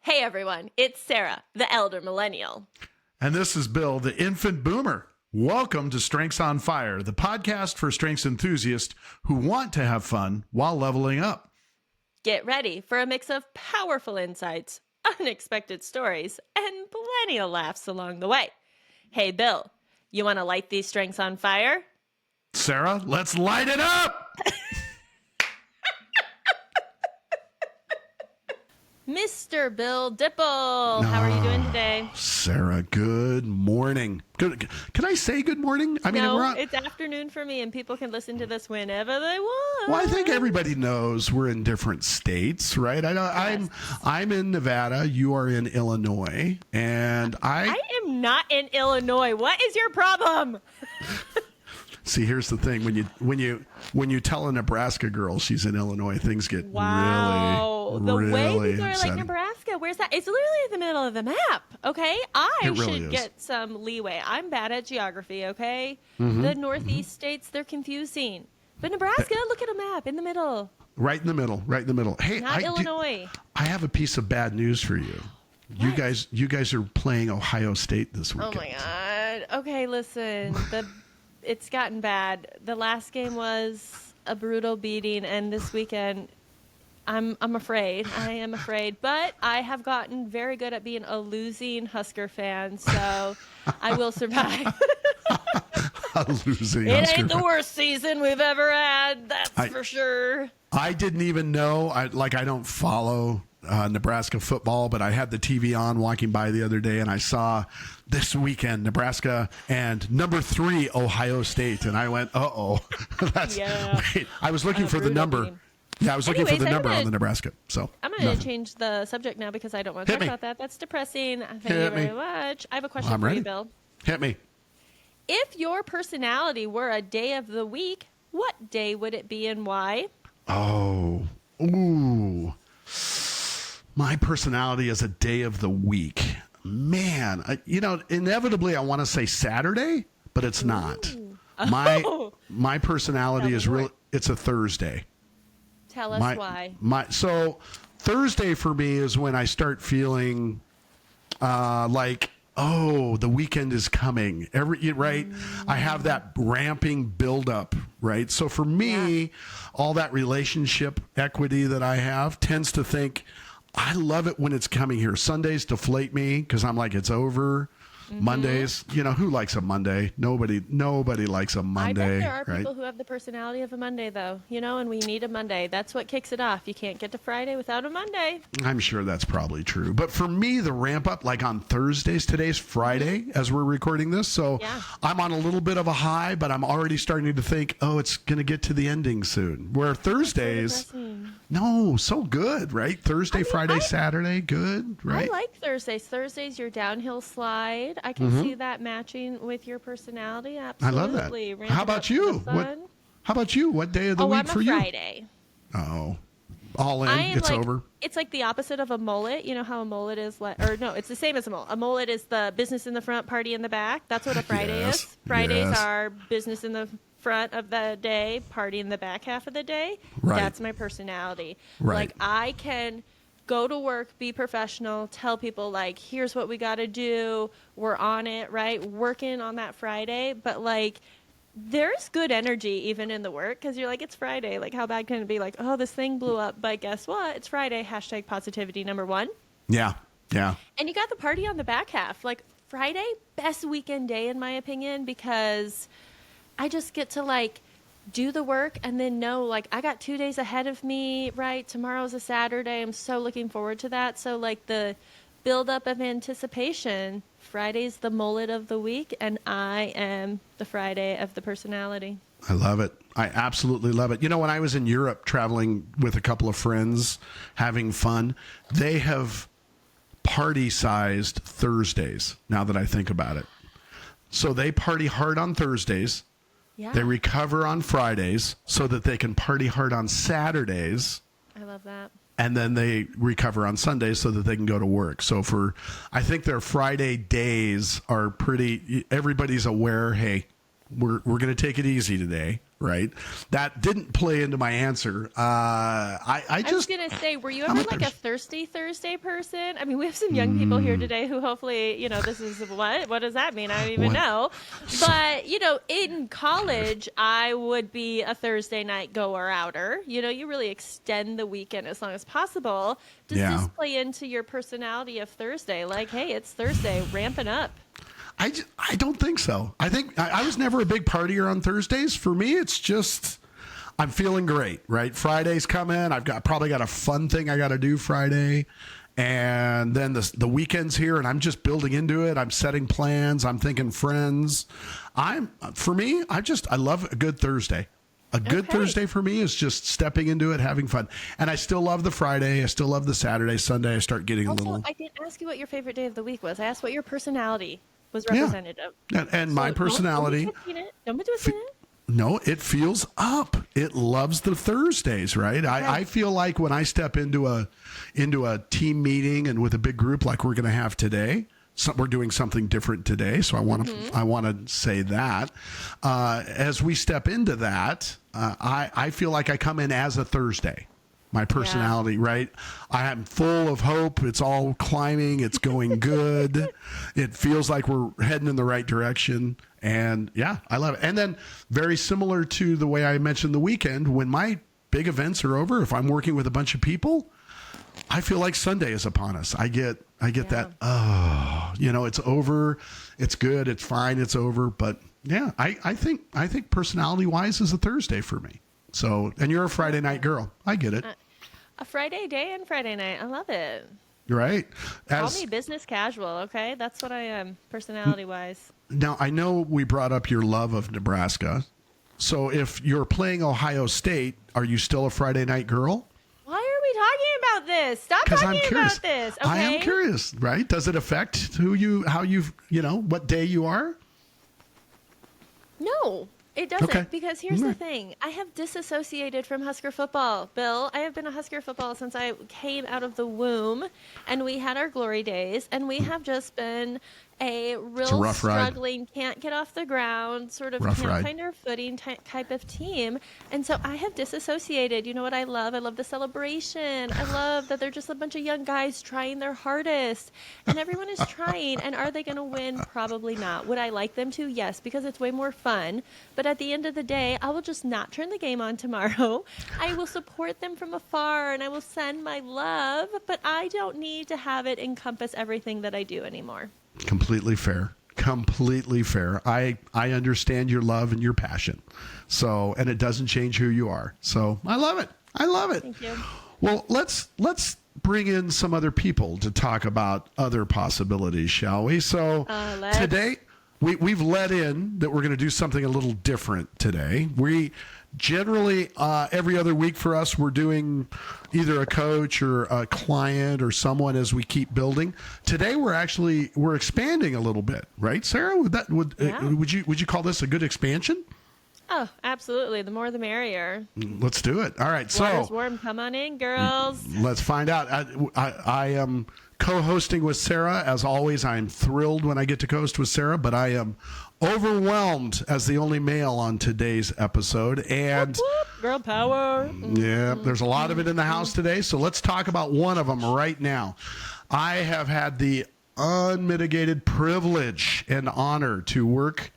Hey everyone, it's Sarah, the elder millennial. And this is Bill, the infant boomer. Welcome to Strengths on Fire, the podcast for strengths enthusiasts who want to have fun while leveling up. Get ready for a mix of powerful insights, unexpected stories, and plenty of laughs along the way. Hey Bill, you want to light these strengths on fire? Sarah, let's light it up! Mr. Bill Dipple, how are you doing today? Sarah, good morning. Good. Can I say good morning? I mean, it's afternoon for me, and people can listen to this whenever they want. Well, I think everybody knows we're in different states, right? Yes. I'm in Nevada. You are in Illinois, and I am not in Illinois. What is your problem? See, here's the thing: when you tell a Nebraska girl she's in Illinois, things get really way people are upsetting. like, Nebraska, where's that? It's literally in the middle of the map. Okay, I should get some leeway. I'm bad at geography. Okay, the Northeast states, they're confusing, but Nebraska, look at a map in the middle. Right in the middle. Hey, not Illinois. I have a piece of bad news for you. What? You guys are playing Ohio State this weekend. Oh my God. Okay, listen. It's gotten bad. The last game was a brutal beating, and this weekend, I'm afraid. I am afraid. But I have gotten very good at being a losing Husker fan, so I will survive. It ain't the worst season we've ever had, that's for sure. I didn't even know. I don't follow Nebraska football, but I had the TV on walking by the other day, and I saw this weekend Nebraska and number 3 Ohio State, and I went, "Uh-oh." Wait, I was looking for the number. Yeah, I was looking for the number on the Nebraska. So I'm going to change the subject now because I don't want to talk about that. That's depressing. Thank you very much. I have a question for you, Bill. Hit me. If your personality were a day of the week, what day would it be and why? Oh, ooh. My personality is a day of the week. Man, inevitably I want to say Saturday, but it's not. My personality is really, it's a Thursday. Tell us why. So Thursday for me is when I start feeling like, oh, the weekend is coming. Right? I have that ramping buildup, right? So for me, all that relationship equity that I have tends to think, I love it when it's coming here. Sundays deflate me because I'm like, it's over. Mondays, who likes a Monday? Nobody likes a Monday. I bet there are people who have the personality of a Monday, though, and we need a Monday. That's what kicks it off. You can't get to Friday without a Monday. I'm sure that's probably true. But for me, the ramp up, like on Thursdays, today's Friday as we're recording this. So I'm on a little bit of a high, but I'm already starting to think, oh, it's going to get to the ending soon. Where Thursdays, so good, right? Thursday, Friday, Saturday, good, right? I like Thursdays. Thursdays, your downhill slide. I can see that matching with your personality. Absolutely. I love that. How about you? How about you? What day of the week for you? Friday. Oh, all in. It's over. It's like the opposite of a mullet. You know how a mullet is it's the same as a mullet. A mullet is the business in the front, party in the back. That's what a Friday is. Fridays are business in the front of the day, party in the back half of the day. Right. That's my personality. Right. Like I can go to work, be professional, tell people like, here's what we got to do. We're on it, right? Working on that Friday. But like, there's good energy even in the work because you're like, it's Friday. Like, how bad can it be? Like, oh, this thing blew up. But guess what? It's Friday. #positivity #1. Yeah. And you got the party on the back half. Like, Friday, best weekend day in my opinion because I just get to like do the work and then know like I got 2 days ahead of me, right? Tomorrow's a Saturday. I'm so looking forward to that. So like the buildup of anticipation, Friday's the mullet of the week and I am the Friday of the personality. I love it. I absolutely love it. When I was in Europe traveling with a couple of friends, having fun, they have party-sized Thursdays now that I think about it. So they party hard on Thursdays. Yeah. They recover on Fridays so that they can party hard on Saturdays. I love that. And then they recover on Sundays so that they can go to work. So I think their Friday days are everybody's aware, hey, we're going to take it easy today, right? That didn't play into my answer. I was just going to say, were you I'm ever a like a thirsty Thursday person? I mean, we have some young people here today who hopefully, this is what does that mean? I don't even What? know. But, in college, I would be a Thursday night goer outer. You really extend the weekend as long as possible. Does Yeah. this play into your personality of Thursday? Like, hey, it's Thursday, ramping up. I don't think so. I think I was never a big partier on Thursdays. For me, it's just I'm feeling great, right? Friday's coming. Probably got a fun thing I got to do Friday. And then the weekend's here and I'm just building into it. I'm setting plans. I'm thinking friends. For me, I love a good Thursday. A good Thursday for me is just stepping into it, having fun. And I still love the Friday. I still love the Saturday. Sunday, I start getting a little. I didn't ask you what your favorite day of the week was. I asked what your personality was representative. And my personality. Don't be twisting it. No, it feels up. It loves the Thursdays, right? Okay. I feel like when I step into a team meeting and with a big group like we're going to have today, we're doing something different today. So I want to say that as we step into that, I feel like I come in as a Thursday. My personality, right? I am full of hope. It's all climbing. It's going good. It feels like we're heading in the right direction. And yeah, I love it. And then very similar to the way I mentioned the weekend, when my big events are over, if I'm working with a bunch of people, I feel like Sunday is upon us. I get that, it's over. It's good. It's fine. It's over. But yeah, I think personality wise is a Thursday for me. So, and you're a Friday night girl. I get it. A Friday day and Friday night. I love it. Right. Call me business casual, okay? That's what I am, personality-wise. Now, I know we brought up your love of Nebraska. So if you're playing Ohio State, are you still a Friday night girl? Why are we talking about this? Stop talking about this, okay? I am curious, right? Does it affect what day you are? No. It doesn't, Okay. because here's the thing. I have disassociated from Husker football, Bill. I have been a Husker football since I came out of the womb, and we had our glory days, and we have just been a real struggling, can't get off the ground, sort of can't find our footing type of team. And so I have disassociated. You know what I love? I love the celebration. I love that they're just a bunch of young guys trying their hardest, and everyone is trying. And are they going to win? Probably not. Would I like them to? Yes, because it's way more fun. But at the end of the day, I will just not turn the game on tomorrow. I will support them from afar, and I will send my love, but I don't need to have it encompass everything that I do anymore. Completely fair. Completely fair. I understand your love and your passion. So, and it doesn't change who you are. So I love it. I love it. Thank you. Well, let's bring in some other people to talk about other possibilities, shall we? So today we've let in that we're going to do something a little different today. We generally, every other week for us, we're doing either a coach or a client or someone as we keep building. Today, we're expanding a little bit, right, Sarah? Would you call this a good expansion? Oh, absolutely. The more the merrier. Let's do it. All right. Water's warm. Come on in, girls. Let's find out. I am co-hosting with Sarah. As always, I'm thrilled when I get to co-host with Sarah, but I am overwhelmed as the only male on today's episode. And whoop, whoop, girl power. Yeah, there's a lot of it in the house today. So let's talk about one of them right now. I have had the unmitigated privilege and honor to work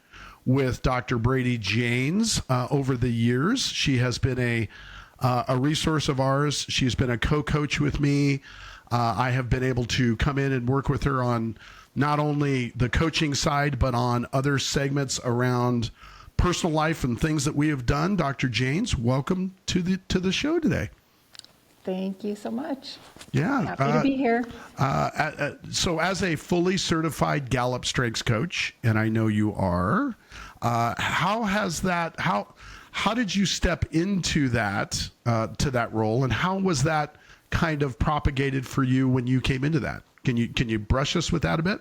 with Dr. Brady Janes over the years. She has been a resource of ours. She's been a co-coach with me. I have been able to come in and work with her on not only the coaching side, but on other segments around personal life and things that we have done. Dr. Janes, welcome to the show today. Thank you so much. Yeah. Happy to be here. So as a fully certified Gallup Strengths coach, and I know you are, how did you step into that, to that role, and how was that kind of propagated for you when you came into that? Can you brush us with that a bit?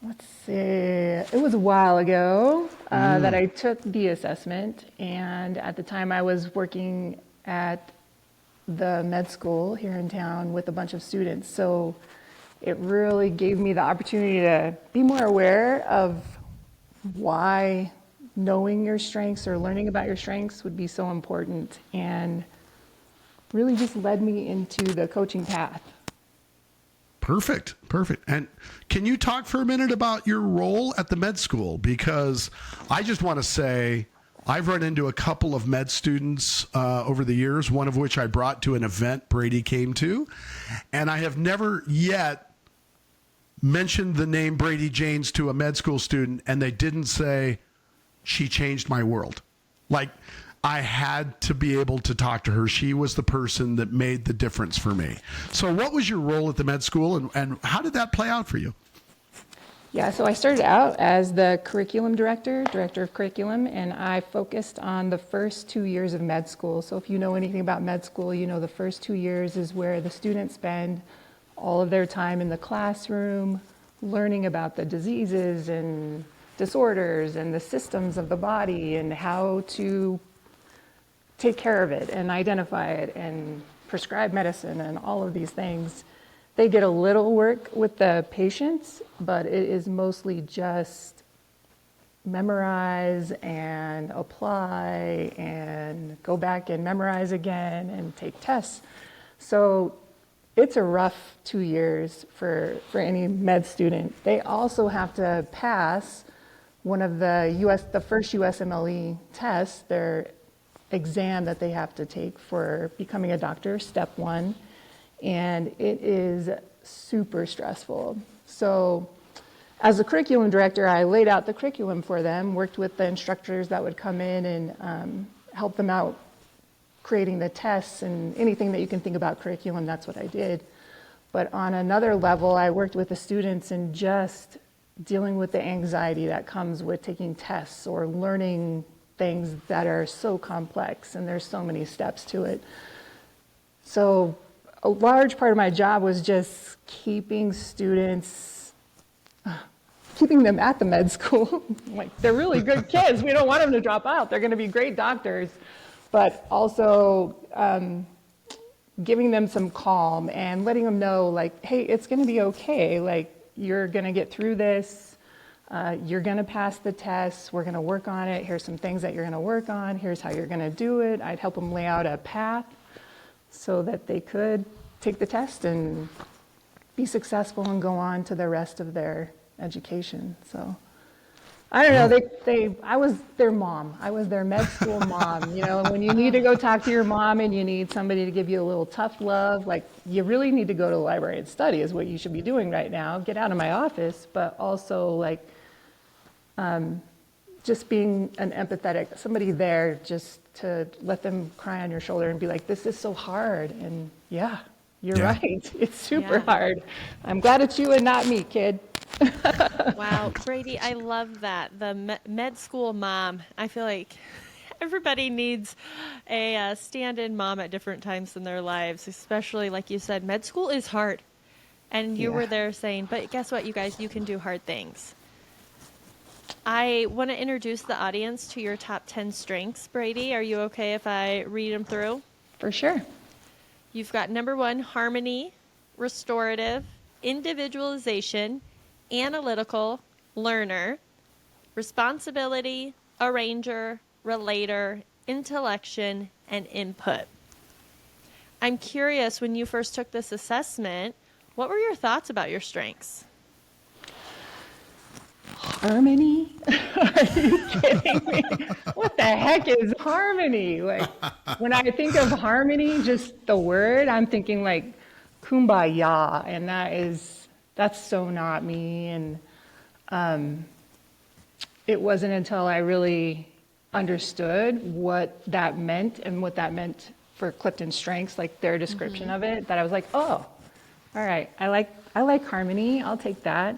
Let's see. It was a while ago that I took the assessment, and at the time I was working at the med school here in town with a bunch of students. So it really gave me the opportunity to be more aware of why knowing your strengths or learning about your strengths would be so important, and really just led me into the coaching path. Perfect. And can you talk for a minute about your role at the med school? Because I just want to say I've run into a couple of med students over the years, one of which I brought to an event Brady came to, and I have never yet mentioned the name Brady Janes to a med school student, and they didn't say, she changed my world. Like, I had to be able to talk to her. She was the person that made the difference for me. So what was your role at the med school, and how did that play out for you? Yeah, so I started out as the curriculum director of curriculum, and I focused on the first 2 years of med school. So if you know anything about med school, you know the first 2 years is where the students spend all of their time in the classroom learning about the diseases and disorders and the systems of the body and how to take care of it and identify it and prescribe medicine and all of these things. They get a little work with the patients, but it is mostly just memorize and apply and go back and memorize again and take tests. So it's a rough 2 years for any med student. They also have to pass one of the first USMLE tests, their exam that they have to take for becoming a doctor, step 1, and it is super stressful. So as a curriculum director, I laid out the curriculum for them, worked with the instructors that would come in and help them out creating the tests and anything that you can think about curriculum, that's what I did. But on another level, I worked with the students and just dealing with the anxiety that comes with taking tests or learning things that are so complex, and there's so many steps to it. So a large part of my job was just keeping them at the med school. Like, they're really good kids. We don't want them to drop out. They're going to be great doctors. But also giving them some calm and letting them know, like, hey, it's going to be okay. Like, you're going to get through this. You're going to pass the tests. We're going to work on it. Here's some things that you're going to work on. Here's how you're going to do it. I'd help them lay out a path so that they could take the test and be successful and go on to the rest of their education. So I don't know, I was their mom. I was their med school mom. You know, when you need to go talk to your mom and you need somebody to give you a little tough love, like, you really need to go to the library and study is what you should be doing right now. Get out of my office, but also, like, just being an empathetic, somebody there just to let them cry on your shoulder and be like, this is so hard. And yeah, you're right. It's super hard. I'm glad it's you and not me, kid. Wow, Brady, I love that. The med school mom. I feel like everybody needs a stand-in mom at different times in their lives, especially, like you said, med school is hard. And you were there saying, but guess what, you guys, you can do hard things. I want to introduce the audience to your top 10 strengths, Brady. Are you okay if I read them through? For sure. You've got number 1, harmony, restorative, individualization, analytical, learner, responsibility, arranger, relator, intellection, and input. I'm curious, when you first took this assessment, what were your thoughts about your strengths? Harmony? Are you kidding me? What the heck is harmony? Like, when I think of harmony, just the word, I'm thinking like kumbaya, and that's so not me. And it wasn't until I really understood what that meant and what that meant for CliftonStrengths, like their description of it, that I was like, oh, all right, I like harmony. I'll take that.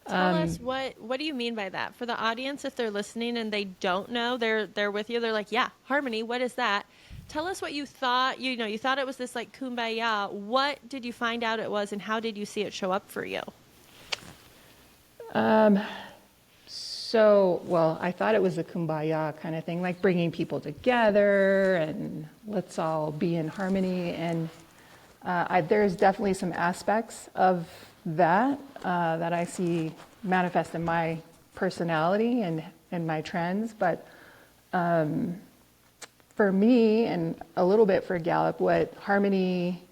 Tell us, what do you mean by that? For the audience, if they're listening and they don't know, they're with you, they're like, yeah, harmony, what is that? Tell us what you thought. You thought it was this like kumbaya. What did you find out it was, and how did you see it show up for you? Well, I thought it was a kumbaya kind of thing, like bringing people together and let's all be in harmony. And there's definitely some aspects of that that I see manifest in my personality and and my trends. But for me, and a little bit for Gallup, what harmony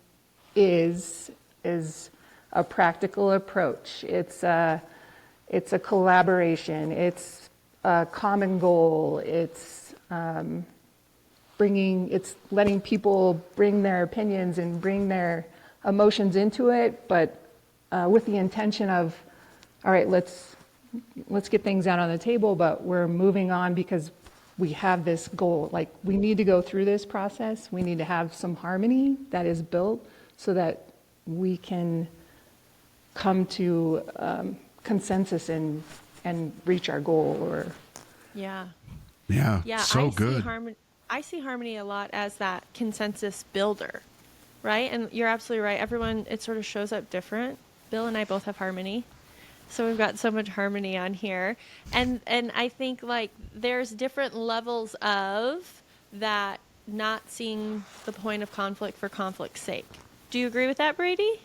is a practical approach. It's a collaboration. It's a common goal. It's letting people bring their opinions and bring their emotions into it, but with the intention of, all right, let's get things out on the table, but we're moving on because we have this goal. Like, we need to go through this process. We need to have some harmony that is built so that we can come to consensus and reach our goal. Or Yeah. Yeah. So good. I see harmony a lot as that consensus builder, right? And you're absolutely right. Everyone, it sort of shows up different. Bill and I both have harmony. So we've got so much harmony on here. And I think like there's different levels of that, not seeing the point of conflict for conflict's sake. Do you agree with that, Brady?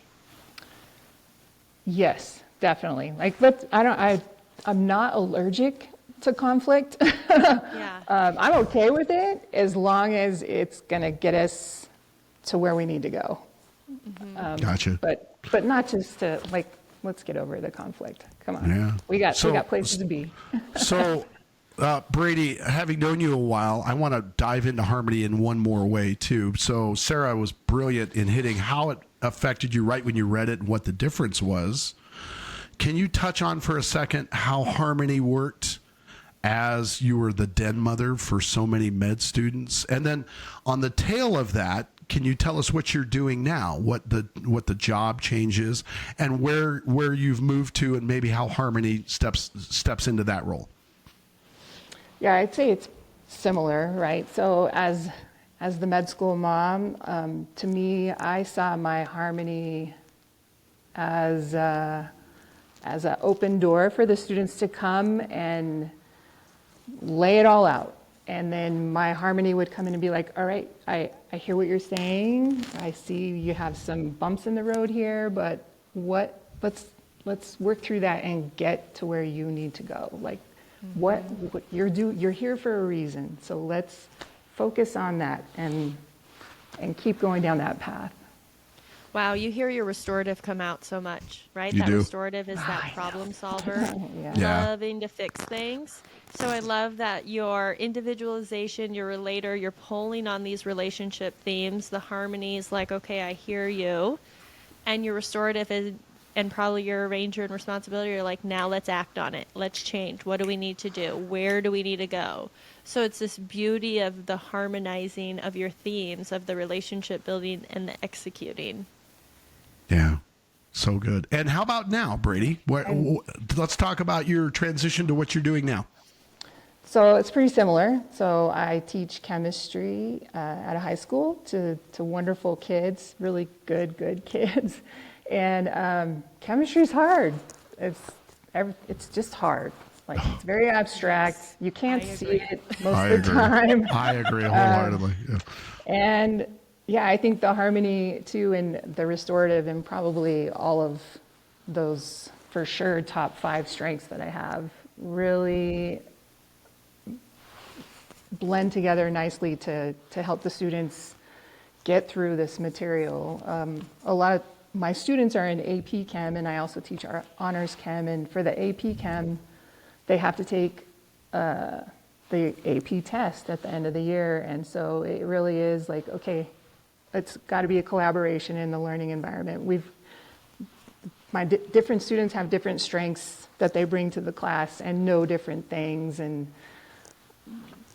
yes, definitely. Like, I'm not allergic to conflict. Yeah. I'm okay with it as long as it's going to get us to where we need to go. Gotcha. But not just to, like, let's get over the conflict. Come on. Yeah. We got places to be. So, Brady, having known you a while, I want to dive into harmony in one more way, too. So, Sarah was brilliant in hitting how it affected you right when you read it and what the difference was. Can you touch on for a second how harmony worked as you were the den mother for so many med students? And then on the tail of that, can you tell us what you're doing now, what the job changes, and where you've moved to, and maybe how harmony steps into that role? Yeah, I'd say it's similar, right? So as the med school mom, to me, I saw my harmony as an open door for the students to come and lay it all out. And then my harmony would come in and be like, all right, I hear what you're saying. I see you have some bumps in the road here, but let's work through that and get to where you need to go. Like, what you're here for a reason. So let's focus on that and keep going down that path. Wow, you hear your restorative come out so much, right? You that do. Restorative is that problem solver, Yeah. loving to fix things. So I love that your individualization, your relator, you're pulling on these relationship themes. The harmony is like, okay, I hear you. And your restorative is, and probably your arranger and responsibility are like, now let's act on it. Let's change. What do we need to do? Where do we need to go? So it's this beauty of the harmonizing of your themes, of the relationship building and the executing. Yeah. So good. And how about now, Brady? Let's talk about your transition to what you're doing now. So it's pretty similar. So I teach chemistry at a high school to wonderful kids, really good kids. And chemistry's hard. It's just hard. Like, it's very abstract. You can't see it most of the time. I agree wholeheartedly. Yeah. And yeah, I think the harmony too, in the restorative, and probably all of those, for sure, top 5 strengths that I have, really blend together nicely to help the students get through this material. A lot of my students are in AP Chem, and I also teach our honors chem. And for the AP Chem, they have to take the AP test at the end of the year. And so it really is like, okay, it's got to be a collaboration in the learning environment. Different students have different strengths that they bring to the class and know different things. And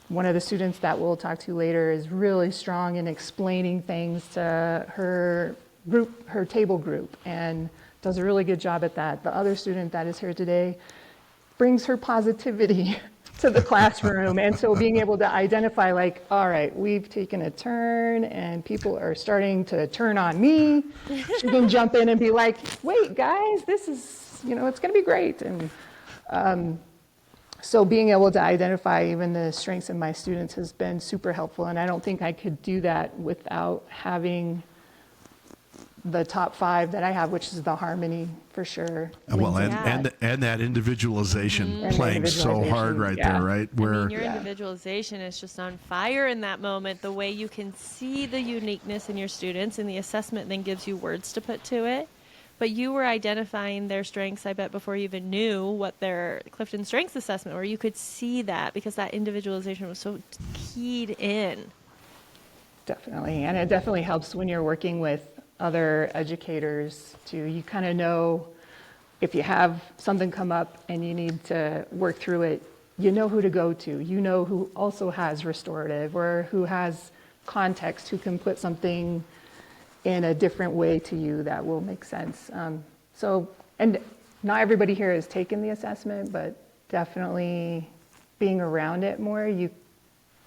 one of the students that we'll talk to later is really strong in explaining things to her table group, and does a really good job at that. The other student that is here today brings her positivity to the classroom. And so being able to identify, like, all right, we've taken a turn and people are starting to turn on me. She can jump in and be like, wait, guys, this is, it's going to be great. And so being able to identify even the strengths in my students has been super helpful. And I don't think I could do that without having the top 5 that I have, which is the harmony for sure. Well, leans and into and that individualization And the playing so hard individualization, right yeah. there, right? I Where mean, your individualization is just on fire in that moment. The way you can see the uniqueness in your students, and the assessment then gives you words to put to it. But you were identifying their strengths, I bet, before you even knew what their CliftonStrengths assessment were. You could see that because that individualization was so keyed in. Definitely. And it definitely helps when you're working with other educators too. You kind of know if you have something come up and you need to work through it, you know who to go to. You know who also has restorative or who has context, who can put something in a different way to you that will make sense. And not everybody here has taken the assessment, but definitely being around it more, you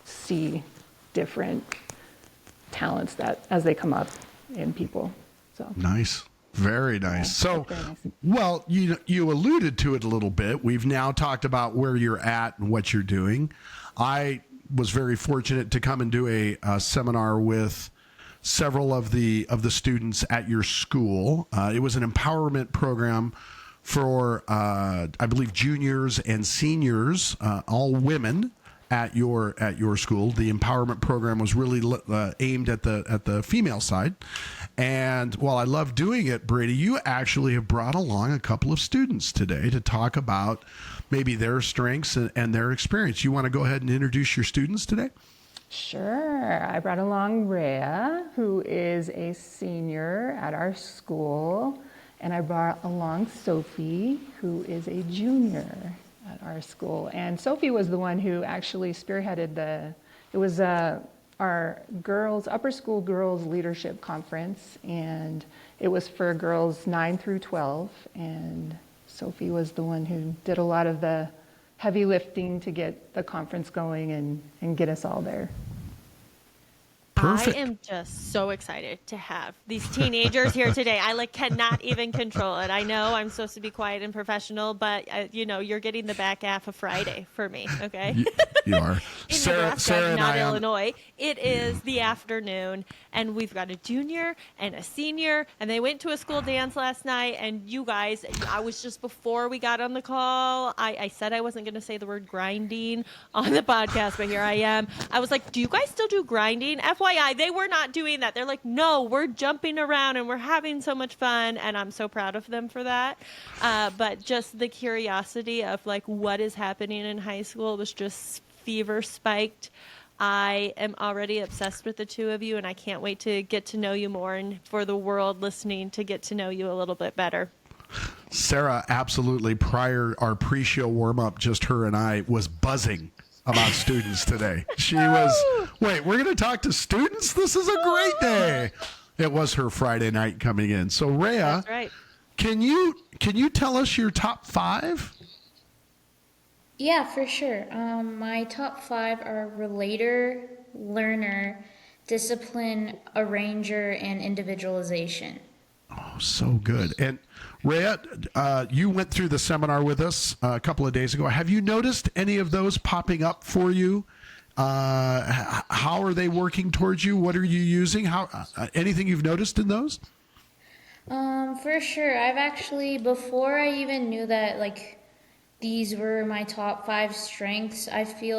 see different talents that as they come up in people. So nice. Very nice. So, very nice. well, you alluded to it a little bit. We've now talked about where you're at and what you're doing. I was very fortunate to come and do a seminar with several of the students at your school. It was an empowerment program for, I believe, juniors and seniors, all women at your school. The empowerment program was really aimed at the female side. And while I love doing it, Brady, you actually have brought along a couple of students today to talk about maybe their strengths and their experience. You want to go ahead and introduce your students today? Sure. I brought along Rhea, who is a senior at our school, and I brought along Sophie, who is a junior at our school. And Sophie was the one who actually spearheaded it was our upper school girls leadership conference, and it was for girls 9 through 12, and Sophie was the one who did a lot of the heavy lifting to get the conference going and get us all there. Perfect. I am just so excited to have these teenagers here today. I cannot even control it. I know I'm supposed to be quiet and professional, but you're getting the back half of Friday for me. Okay. You are. In Sarah Nebraska, and not I Illinois. It is the afternoon, and we've got a junior and a senior, and they went to a school dance last night. And you guys, I was just before we got on the call, I said I wasn't going to say the word grinding on the podcast, but here I am. I was like, do you guys still do grinding? FYI, they were not doing that. They're like, no, we're jumping around and we're having so much fun, and I'm so proud of them for that. But just the curiosity of what is happening in high school was just fever spiked. I am already obsessed with the two of you, and I can't wait to get to know you more and for the world listening to get to know you a little bit better. Sarah, absolutely. Our pre-show warm-up, just her and I, was buzzing about students today. She was, wait, we're going to talk to students? This is a great day. It was her Friday night coming in. So, Rhea, That's right. can you tell us your top 5? Yeah, for sure. My top 5 are Relator, Learner, Discipline, Arranger, and Individualization. Oh, so good. And Rhea, you went through the seminar with us a couple of days ago. Have you noticed any of those popping up for you? How are they working towards you? What are you using? Anything you've noticed in those? For sure. I've actually, before I even knew that, these were my top 5 strengths, I feel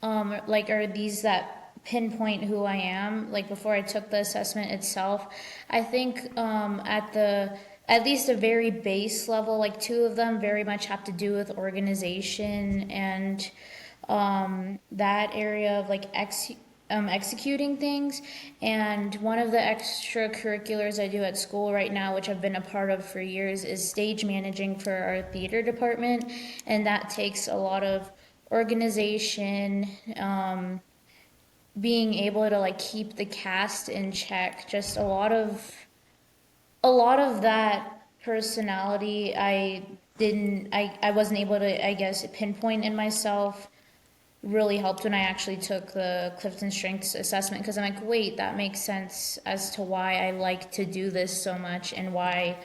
are these that pinpoint who I am, before I took the assessment itself. I think at least a very base level, 2 of them very much have to do with organization and that area of executing things. And one of the extracurriculars I do at school right now, which I've been a part of for years, is stage managing for our theater department, and that takes a lot of organization, being able to keep the cast in check, just a lot of that personality I wasn't able to, I guess, pinpoint in myself. Really helped when I actually took the CliftonStrengths assessment, because I'm like, wait, that makes sense as to why I like to do this so much and why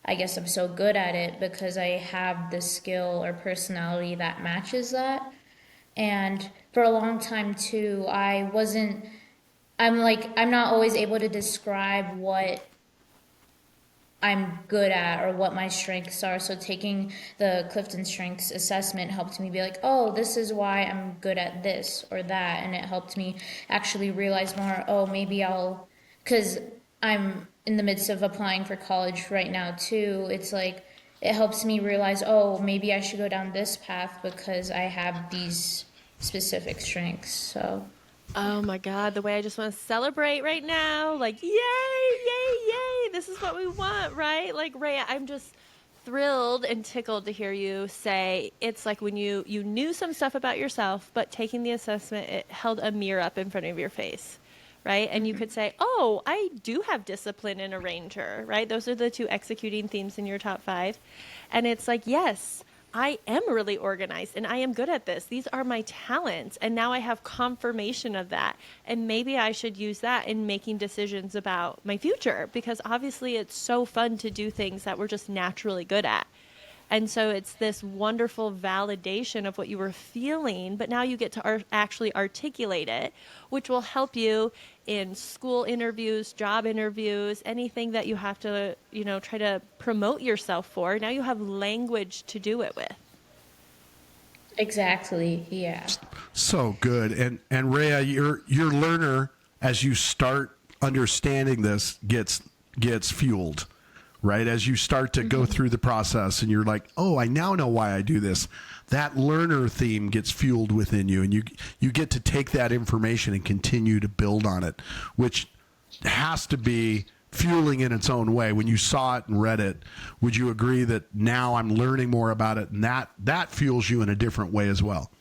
I guess I'm so good at it, because I have the skill or personality that matches that. And for a long time too, I'm not always able to describe what I'm good at or what my strengths are. So taking the Clifton Strengths assessment helped me be like, oh, this is why I'm good at this or that. And it helped me actually realize more, oh, maybe because I'm in the midst of applying for college right now too. It's like, it helps me realize, oh, maybe I should go down this path because I have these specific strengths. So. Oh my God, the way I just want to celebrate right now. Like, yay, yay, yay. This is what we want, right? Like, Rhea, I'm just thrilled and tickled to hear you say it's like when you knew some stuff about yourself, but taking the assessment, it held a mirror up in front of your face, right? And you could say, oh, I do have discipline and a ranger, right? Those are the two executing themes in your top 5. And it's like, yes, I am really organized and I am good at this. These are my talents. And now I have confirmation of that. And maybe I should use that in making decisions about my future, because obviously it's so fun to do things that we're just naturally good at. And so it's this wonderful validation of what you were feeling, but now you get to actually articulate it, which will help you in school interviews, job interviews, anything that you have to, try to promote yourself for. Now you have language to do it with. Exactly, yeah. So good. And Rhea, your learner, as you start understanding this, gets fueled, right? As you start to go through the process and you're like, oh, I now know why I do this. That learner theme gets fueled within you, and you get to take that information and continue to build on it, which has to be fueling in its own way. When you saw it and read it, would you agree that now I'm learning more about it, and that fuels you in a different way as well?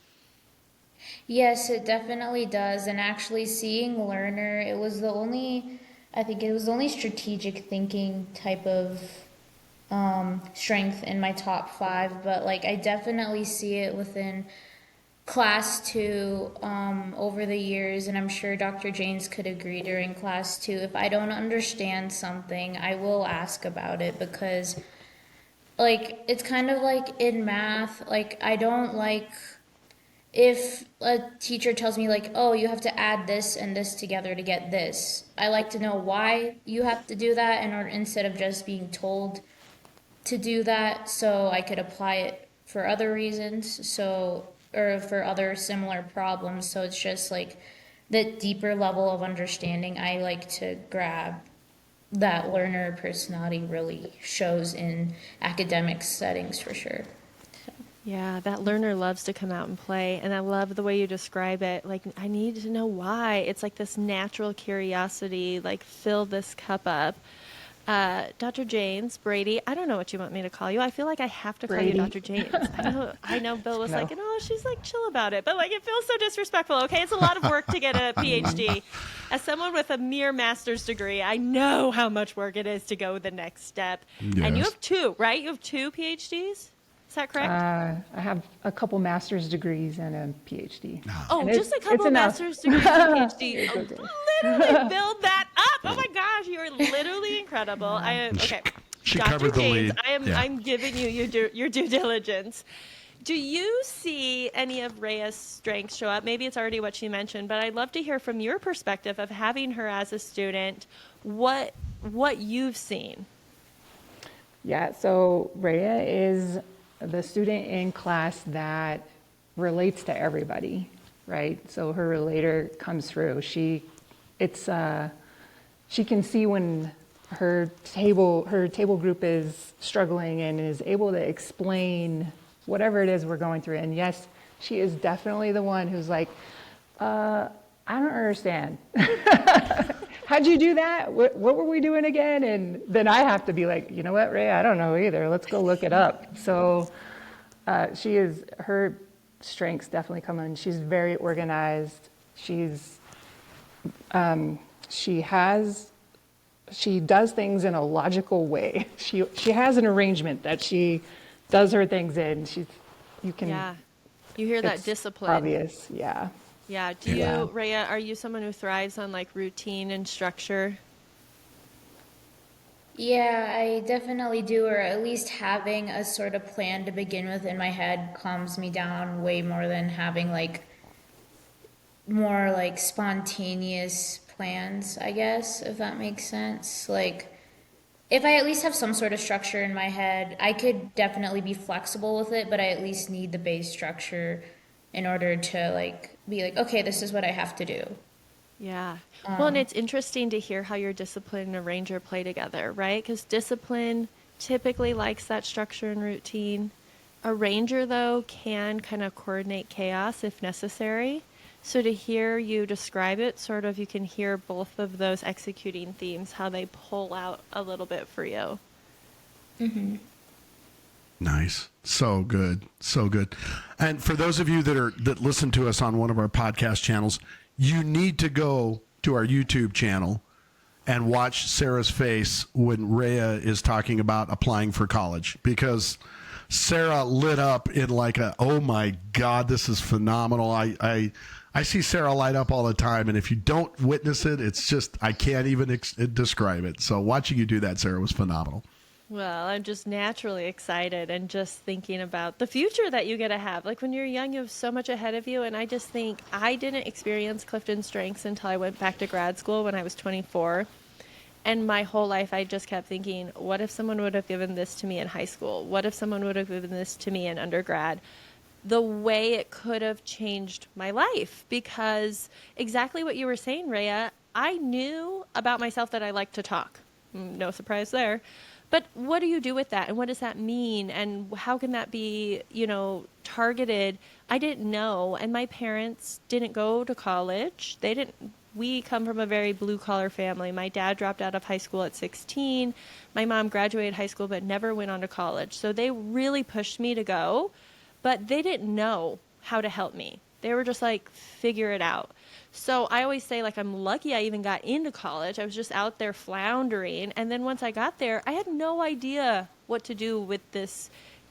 Yes, it definitely does. And actually seeing Learner, I think it was the only strategic thinking type of strength in my top 5, but like I definitely see it within class 2 over the years, and I'm sure Dr. Janes could agree during class 2. If I don't understand something, I will ask about it, because like it's kind of like in math, like I don't like if a teacher tells me like, oh, you have to add this and this together to get this. I like to know why you have to do that instead of just being told to do that, so I could apply it for other reasons, or for other similar problems. So it's just like the deeper level of understanding I like to grab that learner personality really shows in academic settings for sure. Yeah, that learner loves to come out and play. And I love the way you describe it. Like, I need to know why. It's like this natural curiosity, like, fill this cup up. Dr. Janes, Brady, I don't know what you want me to call you. I feel like I have to call you Brady. Dr. Janes. I know Bill was No. like, oh, she's like chill about it. But like, it feels so disrespectful. Okay, it's a lot of work to get a PhD. As someone with a mere master's degree, I know how much work it is to go the next step. Yes. And you have 2, right? You have 2 PhDs? Is that correct? I have a couple master's degrees and a PhD. Oh, And just a couple it's of enough. master's degrees and a PhD. It's Oh, okay. literally build that up. Oh my gosh, you are literally incredible. Okay, She Dr. covered the Janes, lead. Yeah. I'm giving you your due diligence. Do you see any of Rhea's strengths show up? Maybe it's already what she mentioned, but I'd love to hear from your perspective of having her as a student, what you've seen. Yeah, so Rhea is the student in class that relates to everybody, right? So her relator comes through. She can see when her table group is struggling and is able to explain whatever it is we're going through. And yes, she is definitely the one who's like, I don't understand. How'd you do that? What were we doing again? And then I have to be like, you know what, Ray? I don't know either. Let's go look it up. So her strengths definitely come in. She's very organized. She does things in a logical way. She has an arrangement that she does her things in. Yeah. You hear that It's discipline. obvious, yeah. Yeah. Do Yeah. you, Rhea, are you someone who thrives on like routine and structure? Yeah, I definitely do, or at least having a sort of plan to begin with in my head calms me down way more than having like more like spontaneous plans, I guess, if that makes sense. Like if I at least have some sort of structure in my head, I could definitely be flexible with it, but I at least need the base structure in order to like be like, okay, this is what I have to do. Yeah. Well, and it's interesting to hear how your discipline and a ranger play together, right? Because discipline typically likes that structure and routine. A ranger, though, can kind of coordinate chaos if necessary. So to hear you describe it, sort of, you can hear both of those executing themes, how they pull out a little bit for you. Nice. So good. So good. And for those of you that listen to us on one of our podcast channels, you need to go to our YouTube channel and watch Sarah's face when Rhea is talking about applying for college, because Sarah lit up in like oh my God, this is phenomenal. I see Sarah light up all the time, and if you don't witness it, it's just, I can't even describe it. So watching you do that, Sarah, was phenomenal. Well, I'm just naturally excited and just thinking about the future that you get to have. Like when you're young, you have so much ahead of you. And I just think I didn't experience CliftonStrengths until I went back to grad school when I was 24. And my whole life, I just kept thinking, what if someone would have given this to me in high school? What if someone would have given this to me in undergrad? The way it could have changed my life, because exactly what you were saying, Rhea, I knew about myself that I like to talk. No surprise there. But what do you do with that? And what does that mean? And how can that be, targeted? I didn't know. And my parents didn't go to college. We come from a very blue collar family. My dad dropped out of high school at 16. My mom graduated high school but never went on to college. So they really pushed me to go, but they didn't know how to help me. They were just like, figure it out. So I always say, like, I'm lucky I even got into college. I was just out there floundering. And then once I got there, I had no idea what to do with this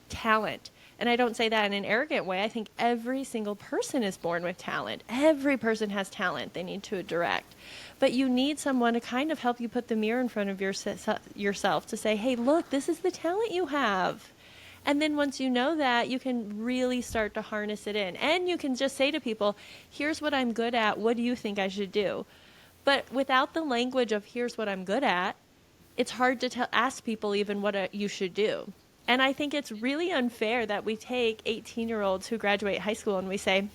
talent. And I don't say that in an arrogant way. I think every single person is born with talent. Every person has talent they need to direct. But you need someone to kind of help you put the mirror in front of yourself to say, hey, look, this is the talent you have. And then once you know that, you can really start to harness it in. And you can just say to people, here's what I'm good at. What do you think I should do? But without the language of here's what I'm good at, it's hard to ask people even what you should do. And I think it's really unfair that we take 18-year-olds who graduate high school and we say,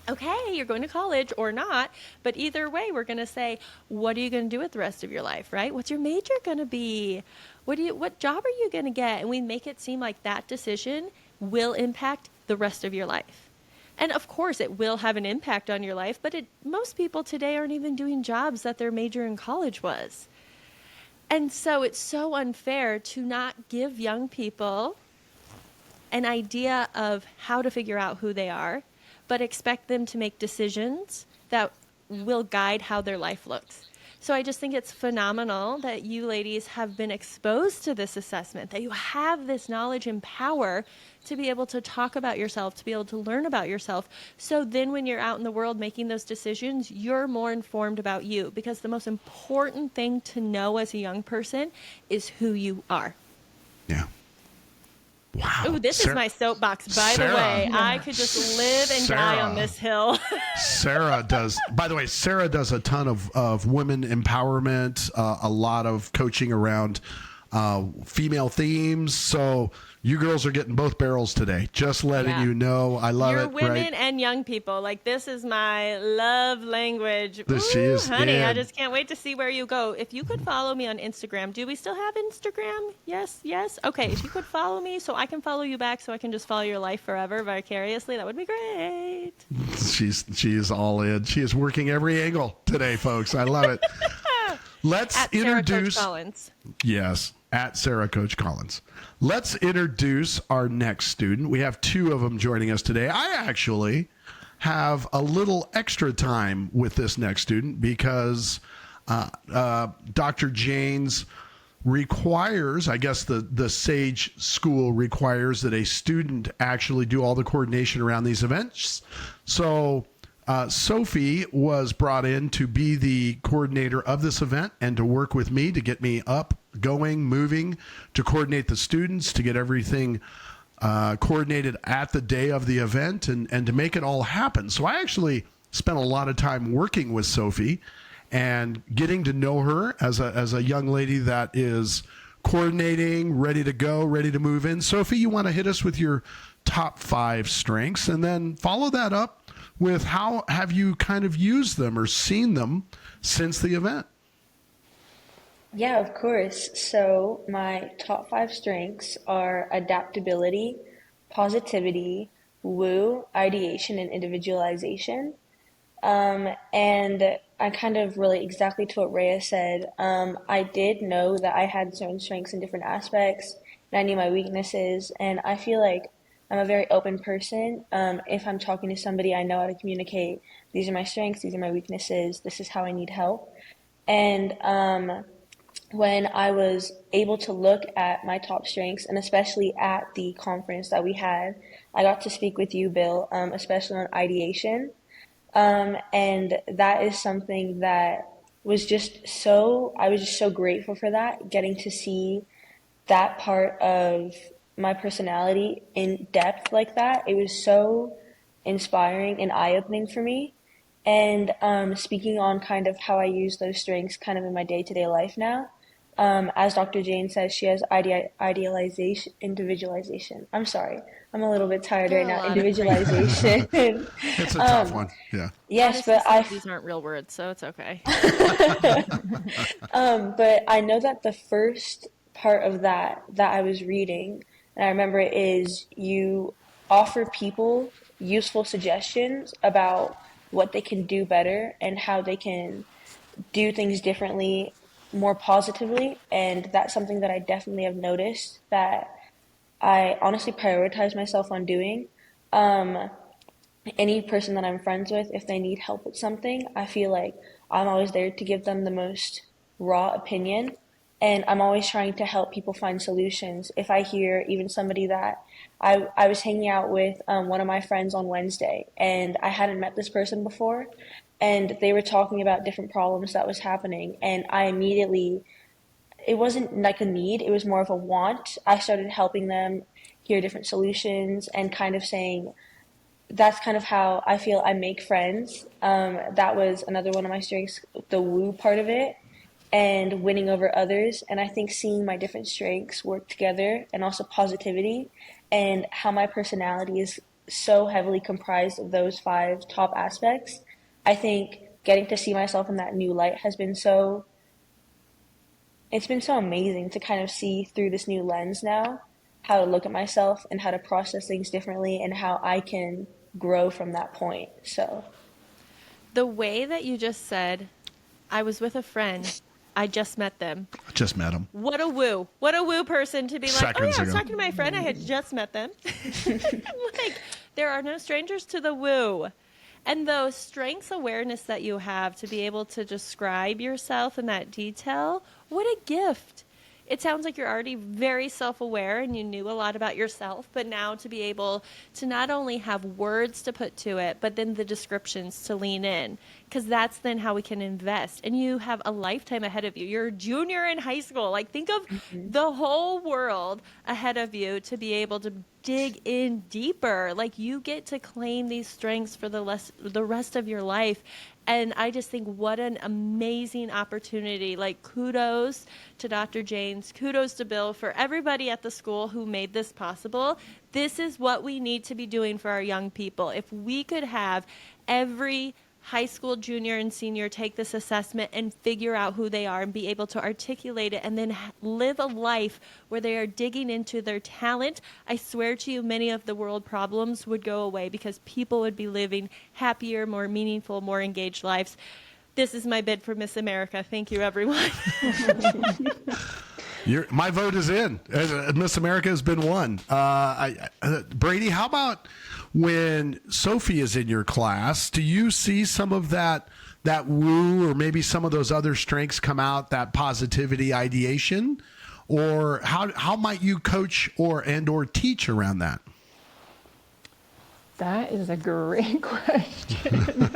okay, you're going to college or not. But either way, we're going to say, what are you going to do with the rest of your life, right? What's your major going to be? What job are you going to get? And we make it seem like that decision will impact the rest of your life. And of course, it will have an impact on your life, but most people today aren't even doing jobs that their major in college was. And so it's so unfair to not give young people an idea of how to figure out who they are, but expect them to make decisions that will guide how their life looks. So I just think it's phenomenal that you ladies have been exposed to this assessment, that you have this knowledge and power to be able to talk about yourself, to be able to learn about yourself. So then when you're out in the world making those decisions, you're more informed about you, because the most important thing to know as a young person is who you are. Yeah. Wow. Oh, this is my soapbox, by the way. I could just live and die on this hill. Sarah does, by the way, Sarah does a ton of women empowerment, a lot of coaching around female themes. So you girls are getting both barrels today. Just letting you know. I love You're it. women right? and young people. Like, this is my love language. She is honey, in. I just can't wait to see where you go. If you could follow me on Instagram. Do we still have Instagram? Yes. Okay, if you could follow me so I can follow you back, so I can just follow your life forever vicariously, that would be great. She is all in. She is working every angle today, folks. I love it. Let's At introduce. Sarah Coach Collins. Yes, at Sarah Coach Collins. Let's introduce our next student. We have two of them joining us today. I actually have a little extra time with this next student because Dr. Janes requires, I guess the SAGE school requires that a student actually do all the coordination around these events. So Sophie was brought in to be the coordinator of this event and to work with me to get me up, going, moving, to coordinate the students, to get everything coordinated at the day of the event and to make it all happen. So I actually spent a lot of time working with Sophie and getting to know her as a young lady that is coordinating, ready to go, ready to move in. Sophie, you want to hit us with your top 5 strengths and then follow that up with how have you kind of used them or seen them since the event? Yeah, of course. So my top 5 strengths are adaptability, positivity, woo, ideation, and individualization. And I kind of relate exactly to what Rhea said. I did know that I had certain strengths in different aspects, and I knew my weaknesses. And I feel like I'm a very open person. If I'm talking to somebody, I know how to communicate. These are my strengths. These are my weaknesses. This is how I need help. And when I was able to look at my top strengths, and especially at the conference that we had, I got to speak with you, Bill, especially on ideation. And that is something that was just so, I was just so grateful for that, getting to see that part of my personality in depth like that. It was so inspiring and eye-opening for me. And speaking on kind of how I use those strengths kind of in my day-to-day life now, as Dr. Jane says, she has idealization, individualization. I'm sorry, I'm a little bit tired There are right a now. lot of crazy words. Individualization. It's a tough one. Yeah. Yes, Honestly, but some of these aren't real words, so it's okay. but I know that the first part of that I was reading, and I remember it is you offer people useful suggestions about what they can do better and how they can do things differently, more positively. And that's something that I definitely have noticed that I honestly prioritize myself on doing. Um, any person that I'm friends with, if they need help with something, I feel like I'm always there to give them the most raw opinion. And I'm always trying to help people find solutions. If I hear even somebody that I was hanging out with one of my friends on Wednesday, and I hadn't met this person before, and they were talking about different problems that was happening, and I immediately, it wasn't like a need, it was more of a want. I started helping them hear different solutions and kind of saying, that's kind of how I feel I make friends. That was another one of my strengths, the woo part of it, and winning over others. And I think seeing my different strengths work together and also positivity and how my personality is so heavily comprised of those 5 top aspects. I think getting to see myself in that new light has been so, it's been so amazing to kind of see through this new lens now how to look at myself and how to process things differently and how I can grow from that point. So, The way that you just said, I was with a friend, I just met them. I just met him What a woo. What a woo person to be like, oh seconds yeah, I was ago. talking to my friend, I had just met them. Like, there are no strangers to the woo. And the strengths awareness that you have to be able to describe yourself in that detail, what a gift. It sounds like you're already very self-aware and you knew a lot about yourself, but now to be able to not only have words to put to it, but then the descriptions to lean in, because that's then how we can invest. And you have a lifetime ahead of you. You're a junior in high school. Like, think of the whole world ahead of you to be able to dig in deeper. Like, you get to claim these strengths for the rest of your life. And I just think what an amazing opportunity. Like, kudos to Dr. Janes, kudos to Bill, for everybody at the school who made this possible. This is what we need to be doing for our young people. If we could have every high school junior and senior take this assessment and figure out who they are and be able to articulate it and then live a life where they are digging into their talent, I swear to you, many of the world problems would go away because people would be living happier, more meaningful, more engaged lives. This is my bid for Miss America. Thank you, everyone. My vote is in. Miss America has been won. Brady, how about when Sophie is in your class? Do you see some of that woo, or maybe some of those other strengths come out? That positivity, ideation, or how might you coach or teach around that? That is a great question.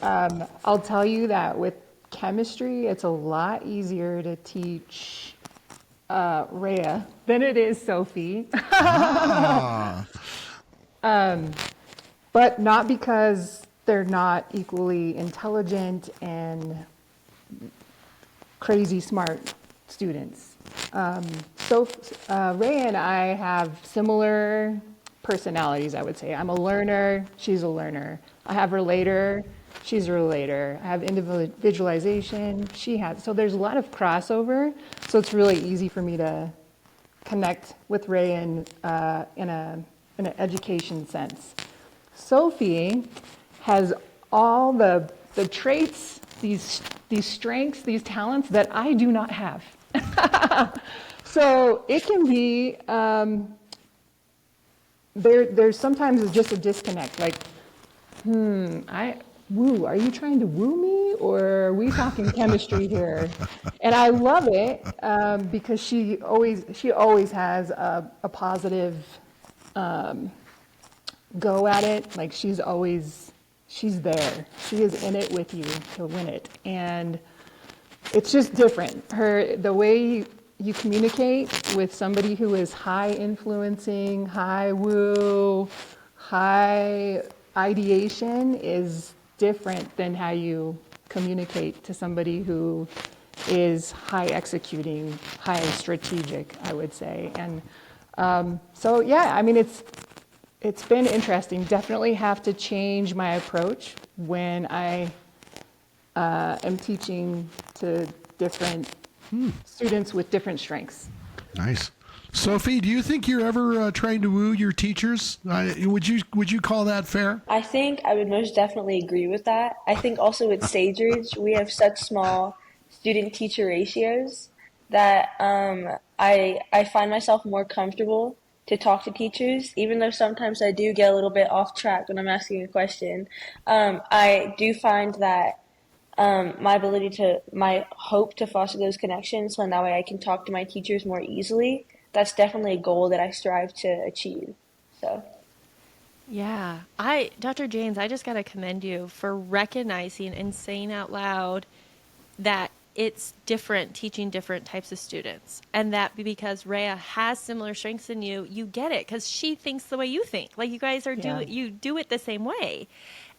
I'll tell you that with chemistry, it's a lot easier to teach Rhea than it is Sophie. But not because they're not equally intelligent and crazy smart students. So Ray and I have similar personalities, I would say. I'm a learner, she's a learner. I have Relator, she's a Relator. I have Individualization, she has. So there's a lot of crossover. So it's really easy for me to connect with Ray in an education sense. Sophie has all the traits, these strengths, these talents that I do not have. So it can be, there's sometimes just a disconnect, like, are you trying to woo me, or are we talking chemistry here? And I love it because she always has a positive go at it. Like she's there. She is in it with you to win it, and it's just different. The way you communicate with somebody who is high influencing, high woo, high ideation is different than how you communicate to somebody who is high executing, high strategic, I would say. And so, yeah, I mean, it's been interesting. Definitely have to change my approach when I am teaching to different students with different strengths. Nice. Sophie, do you think you're ever trying to woo your teachers? Would you call that fair? I think I would most definitely agree with that. I think also with Sage we have such small student-teacher ratios that I find myself more comfortable to talk to teachers, even though sometimes I do get a little bit off track when I'm asking a question. I do find that my hope to foster those connections, so in that way I can talk to my teachers more easily. That's definitely a goal that I strive to achieve. So. Yeah. Dr. Janes, I just got to commend you for recognizing and saying out loud that it's different teaching different types of students. And that because Rhea has similar strengths than you get it because she thinks the way you think. Like you guys you do it the same way.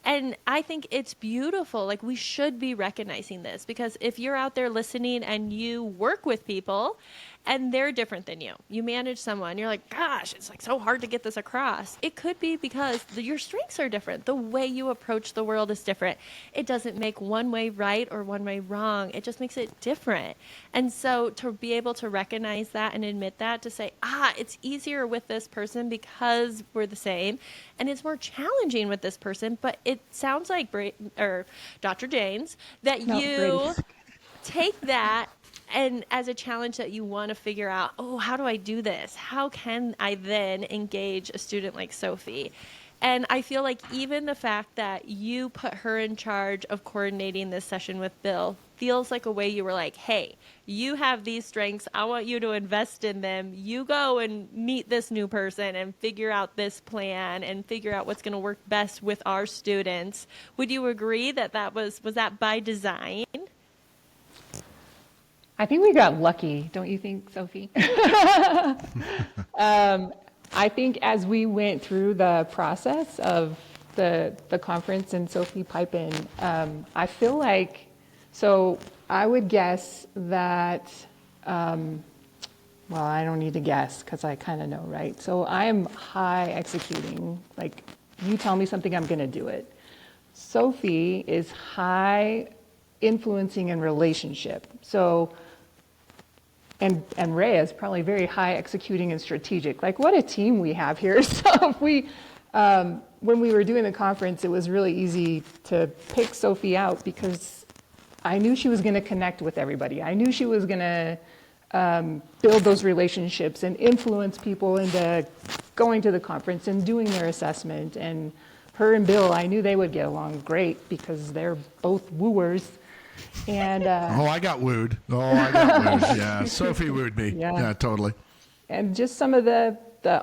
And I think it's beautiful. Like we should be recognizing this because if you're out there listening and you work with people and they're different than you manage someone, you're like, gosh, it's like so hard to get this across. It could be because your strengths are different. The way you approach the world is different. It doesn't make one way right or one way wrong. It just makes it different. And so to be able to recognize that and admit that, to say, it's easier with this person because we're the same, and it's more challenging with this person, but it sounds like Dr. Janes that you take that and as a challenge that you want to figure out, how do I do this? How can I then engage a student like Sophie? And I feel like even the fact that you put her in charge of coordinating this session with Bill feels like a way you were like, hey, you have these strengths. I want you to invest in them. You go and meet this new person and figure out this plan and figure out what's going to work best with our students. Would you agree that was that by design? I think we got lucky, don't you think, Sophie? I think as we went through the process of the conference and Sophie pipe in, I feel like, so I would guess that, well, I don't need to guess because I kind of know, right? So I'm high executing, like you tell me something, I'm going to do it. Sophie is high influencing in relationship. So and Rhea is probably very high executing and strategic. Like what a team we have here. So if when we were doing the conference, it was really easy to pick Sophie out because I knew she was going to connect with everybody. I knew she was going to build those relationships and influence people into going to the conference and doing their assessment. And her and Bill, I knew they would get along great because they're both wooers. And I got wooed. Yeah, Sophie wooed me. Yeah, totally. And just some of the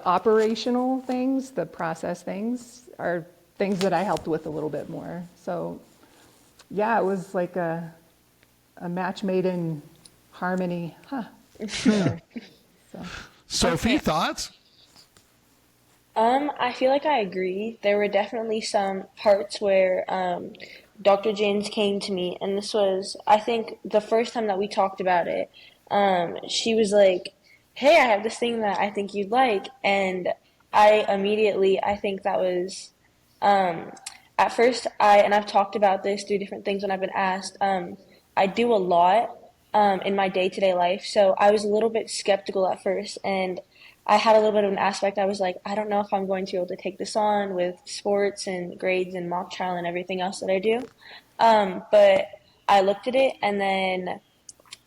operational things, the process things, are things that I helped with a little bit more. So, yeah, it was like a match made in harmony. Sure. Sophie, thoughts? I feel like I agree. There were definitely some parts where Dr. Janes came to me, and this was, I think, the first time that we talked about it. she was like, hey, I have this thing that I think you'd like. And I think that was, at first, and I've talked about this through different things when I've been asked, I do a lot in my day to day life. So I was a little bit skeptical at first. And I had a little bit of an aspect. I was like, I don't know if I'm going to be able to take this on with sports and grades and mock trial and everything else that I do. But I looked at it, and then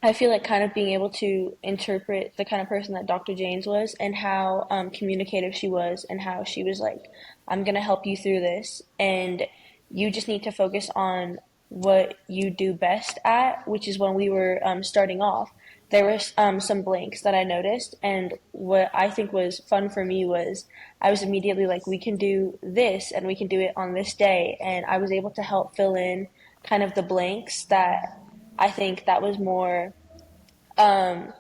I feel like kind of being able to interpret the kind of person that Dr. Janes was, and how communicative she was, and how she was like, I'm going to help you through this. And you just need to focus on what you do best at, which is when we were starting off. There were some blanks that I noticed, and what I think was fun for me was I was immediately like, we can do this, and we can do it on this day. And I was able to help fill in kind of the blanks that I think that was more um,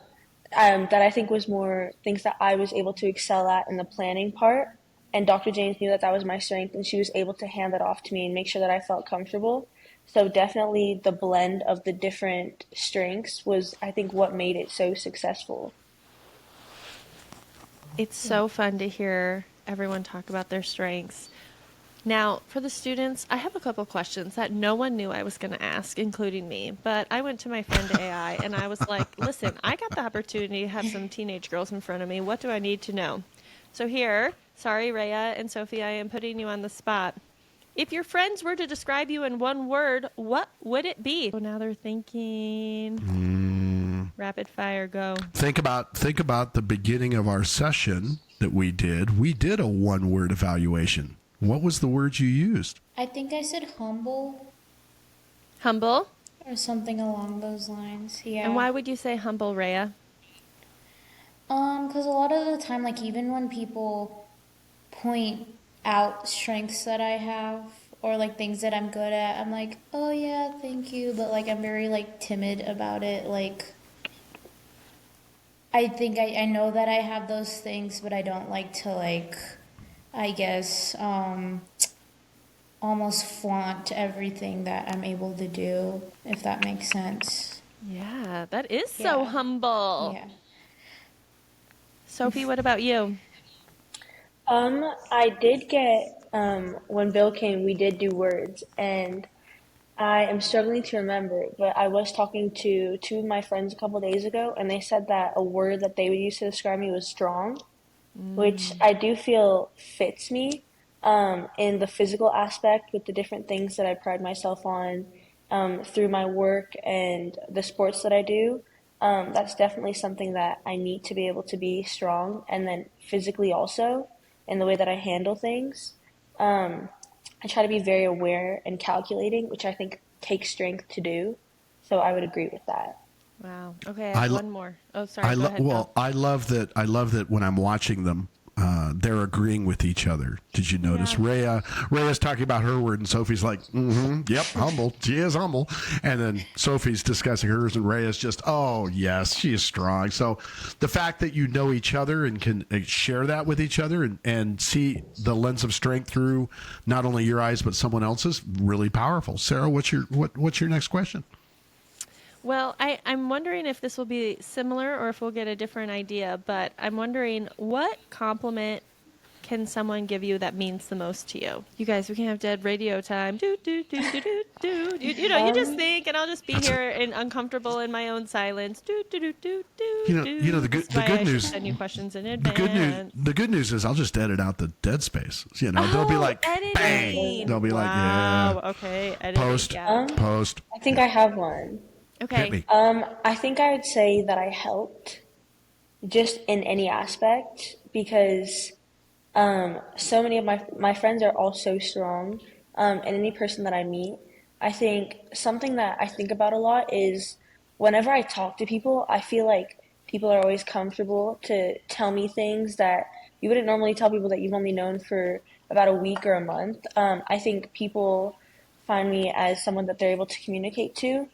that I think was more things that I was able to excel at in the planning part. And Dr. James knew that that was my strength, and she was able to hand that off to me and make sure that I felt comfortable. So definitely the blend of the different strengths was, I think, what made it so successful. It's so fun to hear everyone talk about their strengths. Now, for the students, I have a couple questions that no one knew I was going to ask, including me. But I went to my friend AI and I was like, listen, I got the opportunity to have some teenage girls in front of me. What do I need to know? So here, sorry, Rhea and Sophie, I am putting you on the spot. If your friends were to describe you in one word, what would it be? So now they're thinking. Rapid fire, go. Think about the beginning of our session that we did. We did a one-word evaluation. What was the word you used? I think I said humble Humble. or something along those lines. Yeah. And why would you say humble, Rhea? Because a lot of the time, like even when people point out strengths that I have or like things that I'm good at, I'm like, oh yeah, thank you. But like I'm very like timid about it. Like I think I know that I have those things, but I don't like to like, I guess, almost flaunt everything that I'm able to do, if that makes sense. Yeah, that is so Yeah. humble. Yeah. Sophie, what about you? I did get when Bill came, we did do words, and I am struggling to remember it, but I was talking to two of my friends a couple days ago, and they said that a word that they would use to describe me was strong, which I do feel fits me in the physical aspect with the different things that I pride myself on through my work and the sports that I do. That's definitely something that I need to be able to be strong, and then physically also in the way that I handle things. Um, I try to be very aware and calculating, which I think takes strength to do. So I would agree with that. Wow. Okay, I I have lo- one more. Oh, sorry. Go ahead. well, I love that. I love that when I'm watching them, they're agreeing with each other. Did you notice? Rhea's talking about her word, and Sophie's like, yep, humble. She is humble. And then Sophie's discussing hers, and Rhea's just, oh yes, she is strong. So the fact that you know each other and can share that with each other and see the lens of strength through not only your eyes but someone else's, really powerful. Sarah, what's your next question? Well, I'm wondering if this will be similar or if we'll get a different idea, but I'm wondering what compliment can someone give you that means the most to you? You guys, we can have dead radio time. Do, do, do, do, do, do. You know, you just think, and I'll just be here and uncomfortable in my own silence. Do, do, do, do, do, You know the good That's why I should news. send you questions in The advance. good news is I'll just edit out the dead space. You know, they'll be like, editing. bang. They'll be like, Wow. yeah. Okay. Editing. Post. Yeah. Post. I think I have one. Okay. Hit me. I think I would say that I helped just in any aspect because so many of my friends are all so strong. And any person that I meet, I think something that I think about a lot is whenever I talk to people, I feel like people are always comfortable to tell me things that you wouldn't normally tell people that you've only known for about a week or a month. I think people find me as someone that they're able to communicate to.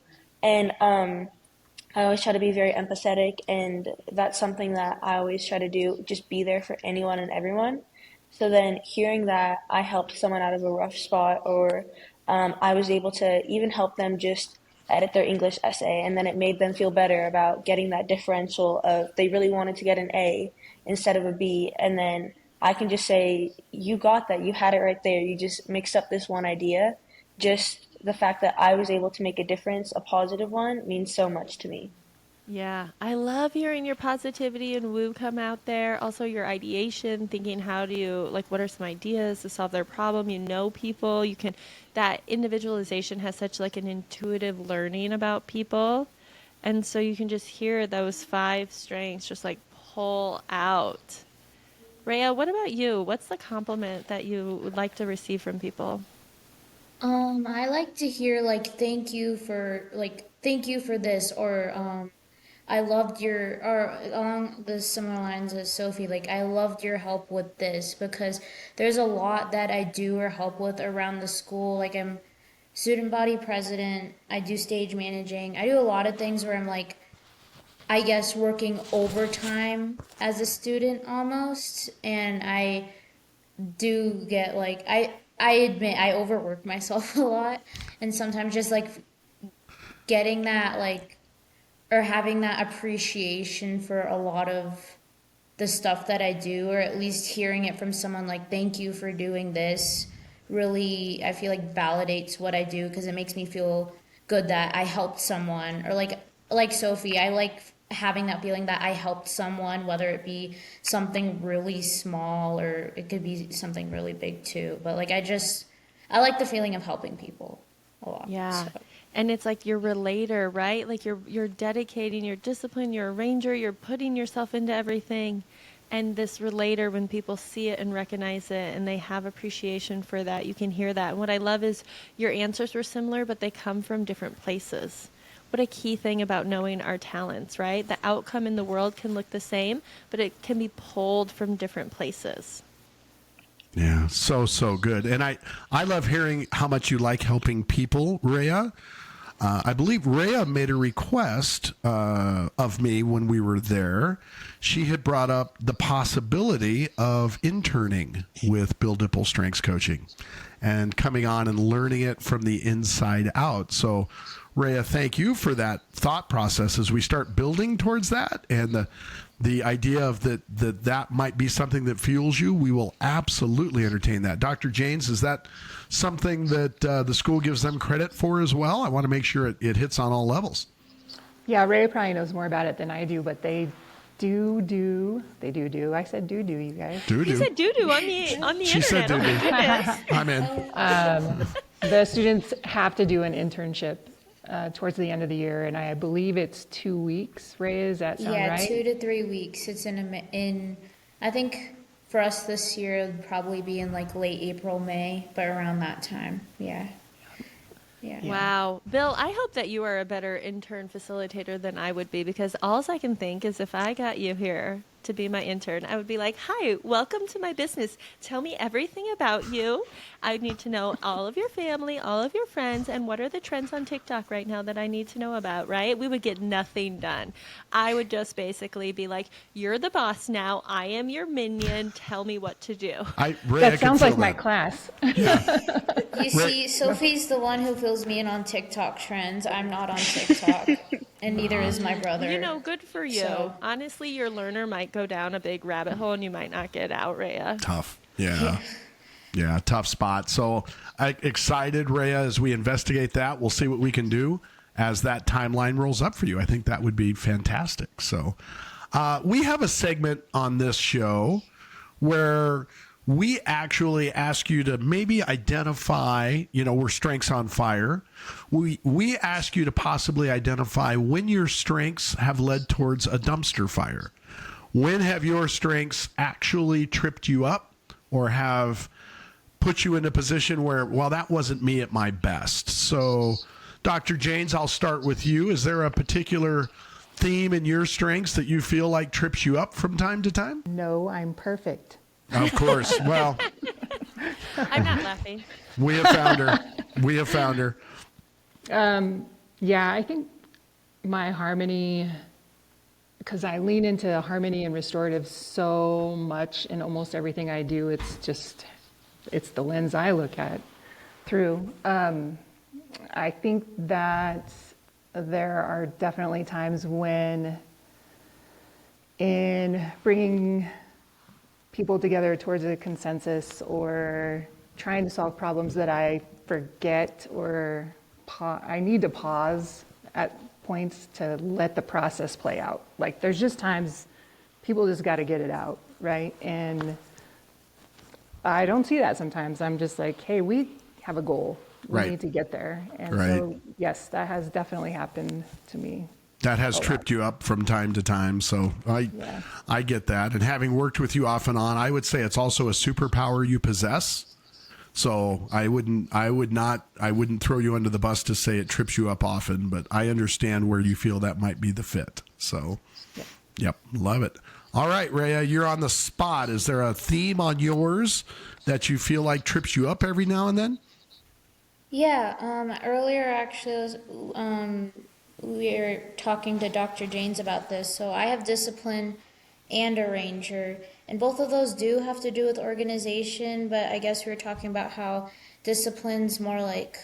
And I always try to be very empathetic, and that's something that I always try to do, just be there for anyone and everyone. So then hearing that I helped someone out of a rough spot, or I was able to even help them just edit their English essay, and then it made them feel better about getting that differential of they really wanted to get an A instead of a B, and then I can just say, you got that, you had it right there, you just mixed up this one idea. Just the fact that I was able to make a difference, a positive one, means so much to me. Yeah, I love hearing your positivity and woo come out there. Also, your ideation, thinking how do you, like, what are some ideas to solve their problem? You know people, you can, that individualization has such like an intuitive learning about people. And so you can just hear those 5 strengths just like pull out. Rhea, what about you? What's the compliment that you would like to receive from people? I like to hear like thank you for this, or I loved your, or along the similar lines as Sophie, like I loved your help with this, because there's a lot that I do or help with around the school. Like I'm student body president, I do stage managing, I do a lot of things where I'm like, I guess working overtime as a student almost, and I do get like I admit I overwork myself a lot, and sometimes just like getting that like, or having that appreciation for a lot of the stuff that I do, or at least hearing it from someone like thank you for doing this, really I feel like validates what I do, because it makes me feel good that I helped someone, or like Sophie, I like having that feeling that I helped someone, whether it be something really small or it could be something really big too. But like I like the feeling of helping people a lot. Yeah. So. And it's like your relator, right? Like you're dedicating, you're disciplined, you're a ranger, you're putting yourself into everything. And this relator, when people see it and recognize it and they have appreciation for that, you can hear that. And what I love is your answers were similar, but they come from different places. What a key thing about knowing our talents, right? The outcome in the world can look the same, but it can be pulled from different places. Yeah, so good. And I love hearing how much you like helping people, Rhea. I believe Rhea made a request of me when we were there. She had brought up the possibility of interning with Bill Dipple Strengths Coaching and coming on and learning it from the inside out. So, Rhea, thank you for that thought process as we start building towards that, and the idea of that might be something that fuels you. We will absolutely entertain that. Dr. Janes, is that something that the school gives them credit for as well? I want to make sure it hits on all levels. Yeah, Ray probably knows more about it than I do, but they do. I said do, you guys. Do-do. You said doo-doo on the She said internet. Oh my doo-doo. goodness. I'm in. The students have to do an internship towards the end of the year, and I believe it's 2 weeks. Ray, does that sound right? 2 to 3 weeks. It's in I think for us this year it would probably be in like late April, May, but around that time. Yeah. Wow. Bill, I hope that you are a better intern facilitator than I would be, because all I can think is if I got you here to be my intern, I would be like, hi, welcome to my business. Tell me everything about you. I need to know all of your family, all of your friends, and what are the trends on TikTok right now that I need to know about, right? We would get nothing done. I would just basically be like, you're the boss now. I am your minion. Tell me what to do. That sounds like my class. You see, Sophie's the one who fills me in on TikTok trends. I'm not on TikTok, and neither is my brother. You know, good for you. So- Honestly, your learner might go down a big rabbit hole and you might not get out, Rhea. Tough. Yeah, tough spot. So excited, Rhea, as we investigate that. We'll see what we can do as that timeline rolls up for you. I think that would be fantastic. So we have a segment on this show where we actually ask you to maybe identify, we're strengths on fire. We ask you to possibly identify when your strengths have led towards a dumpster fire. When have your strengths actually tripped you up or have put you in a position where, well, that wasn't me at my best? So, Dr. Janes, I'll start with you. Is there a particular theme in your strengths that you feel like trips you up from time to time? No, I'm perfect. Of course. Well, I'm not laughing. we have found her. Yeah, I think my harmony, because I lean into harmony and restorative so much in almost everything I do, it's the lens I look at through. I think that there are definitely times when, in bringing people together towards a consensus or trying to solve problems, that I forget or I need to pause at points to let the process play out. Like, there's just times people just got to get it out, right? And I don't see that sometimes. I'm just like, hey, we have a goal. We Right. need to get there. And Right. so, yes, that has definitely happened to me. That has a lot. tripped you up from time to time. So Yeah. I get that. And having worked with you off and on, I would say it's also a superpower you possess. So I wouldn't throw you under the bus to say it trips you up often, but I understand where you feel that might be the fit. So, yep, love it. All right, Rhea, you're on the spot. Is there a theme on yours that you feel like trips you up every now and then? Yeah, earlier actually we were talking to Dr. Janes about this. So I have discipline and a ranger, and both of those do have to do with organization, but I guess we were talking about how discipline's more like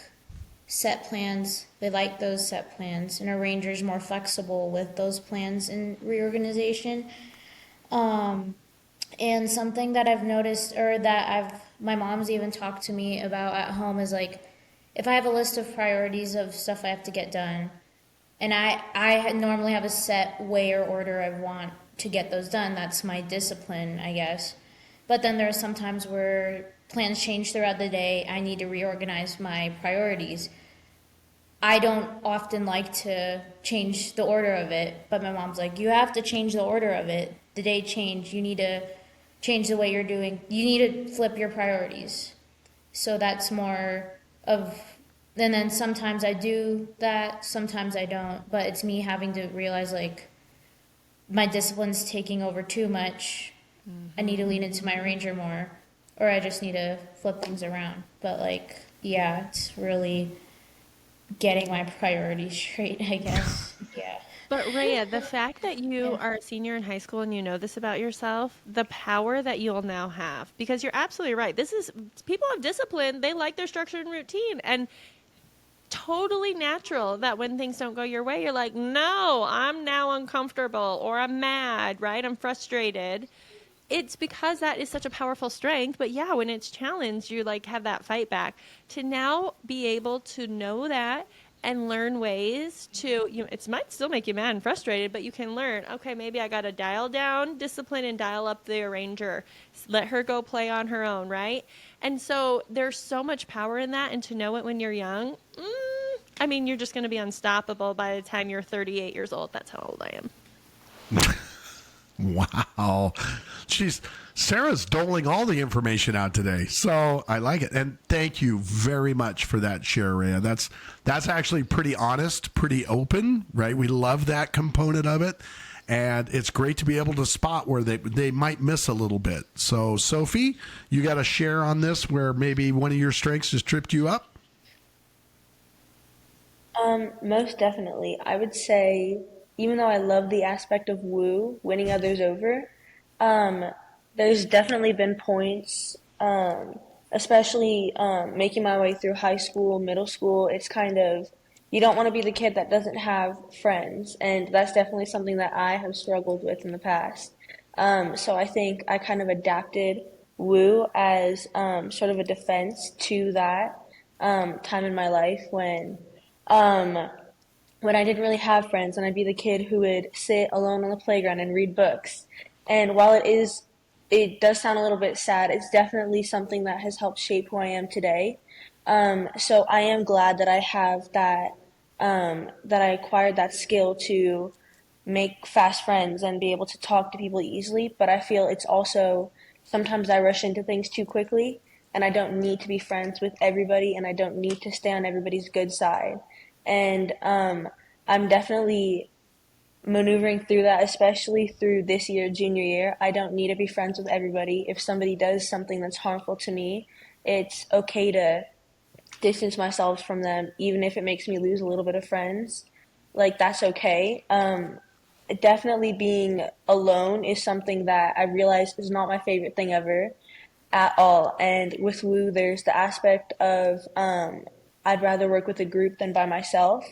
set plans. They like those set plans, and a ranger's more flexible with those plans and reorganization. And something that I've noticed, or that my mom's even talked to me about at home, is like, if I have a list of priorities of stuff I have to get done, and I normally have a set way or order I want to get those done. That's my discipline, I guess. But then there are some times where plans change throughout the day. I need to reorganize my priorities. I don't often like to change the order of it, but my mom's like, you have to change the order of it. The day changed. You need to change the way you're doing. You need to flip your priorities. So that's more of, and then sometimes I do that, sometimes I don't, but it's me having to realize, like, my discipline's taking over too much. I need to lean into my ranger more, or I just need to flip things around. But, like, yeah, it's really getting my priorities straight, I guess. Yeah. But Rhea, the fact that you are a senior in high school and you know this about yourself, the power that you'll now have, because you're absolutely right. People have discipline. They like their structure and routine, and totally natural that when things don't go your way, you're like, no, I'm now uncomfortable, or I'm mad, right? I'm frustrated. It's because that is such a powerful strength. But yeah, when it's challenged, you like have that fight back. To now be able to know that and learn ways to, it might still make you mad and frustrated, but you can learn, okay, maybe I got to dial down discipline and dial up the arranger. Let her go play on her own, right? And so there's so much power in that. And to know it when you're young, I mean, you're just going to be unstoppable by the time you're 38 years old. That's how old I am. Wow. Sarah's doling all the information out today. So I like it. And thank you very much for that share, Rhea. That's actually pretty honest, pretty open, right? We love that component of it. And it's great to be able to spot where they might miss a little bit. So, Sophie, you got a share on this where maybe one of your strengths has tripped you up? Most definitely. I would say, even though I love the aspect of woo, winning others over, um, there's definitely been points, especially making my way through high school, middle school. It's kind of, you don't want to be the kid that doesn't have friends, and that's definitely something that I have struggled with in the past. So I think I kind of adapted woo as sort of a defense to that time in my life um, when I didn't really have friends, and I'd be the kid who would sit alone on the playground and read books. And while it does sound a little bit sad, it's definitely something that has helped shape who I am today. So I am glad that I have that I acquired that skill to make fast friends and be able to talk to people easily. But I feel it's also, sometimes I rush into things too quickly, and I don't need to be friends with everybody, and I don't need to stay on everybody's good side. And I'm definitely maneuvering through that, especially through this year, junior year. I don't need to be friends with everybody. If somebody does something that's harmful to me, it's okay to distance myself from them, even if it makes me lose a little bit of friends. Like, that's okay. Definitely being alone is something that I realize is not my favorite thing ever at all. And with Woo, there's the aspect of I'd rather work with a group than by myself.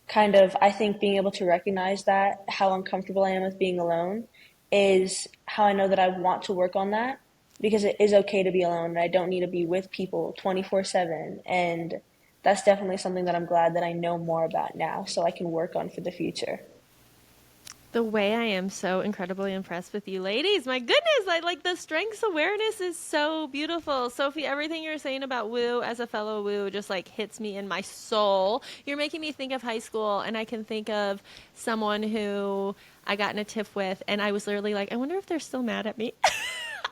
kind of, I think being able to recognize that, how uncomfortable I am with being alone, is how I know that I want to work on that, because it is okay to be alone and I don't need to be with people 24/7. And that's definitely something that I'm glad that I know more about now so I can work on for the future. The way I am so incredibly impressed with you ladies. My goodness, I like the strengths awareness is so beautiful. Sophie, everything you're saying about woo as a fellow woo just like hits me in my soul. You're making me think of high school, and I can think of someone who I got in a tiff with, and I was literally like, I wonder if they're still mad at me.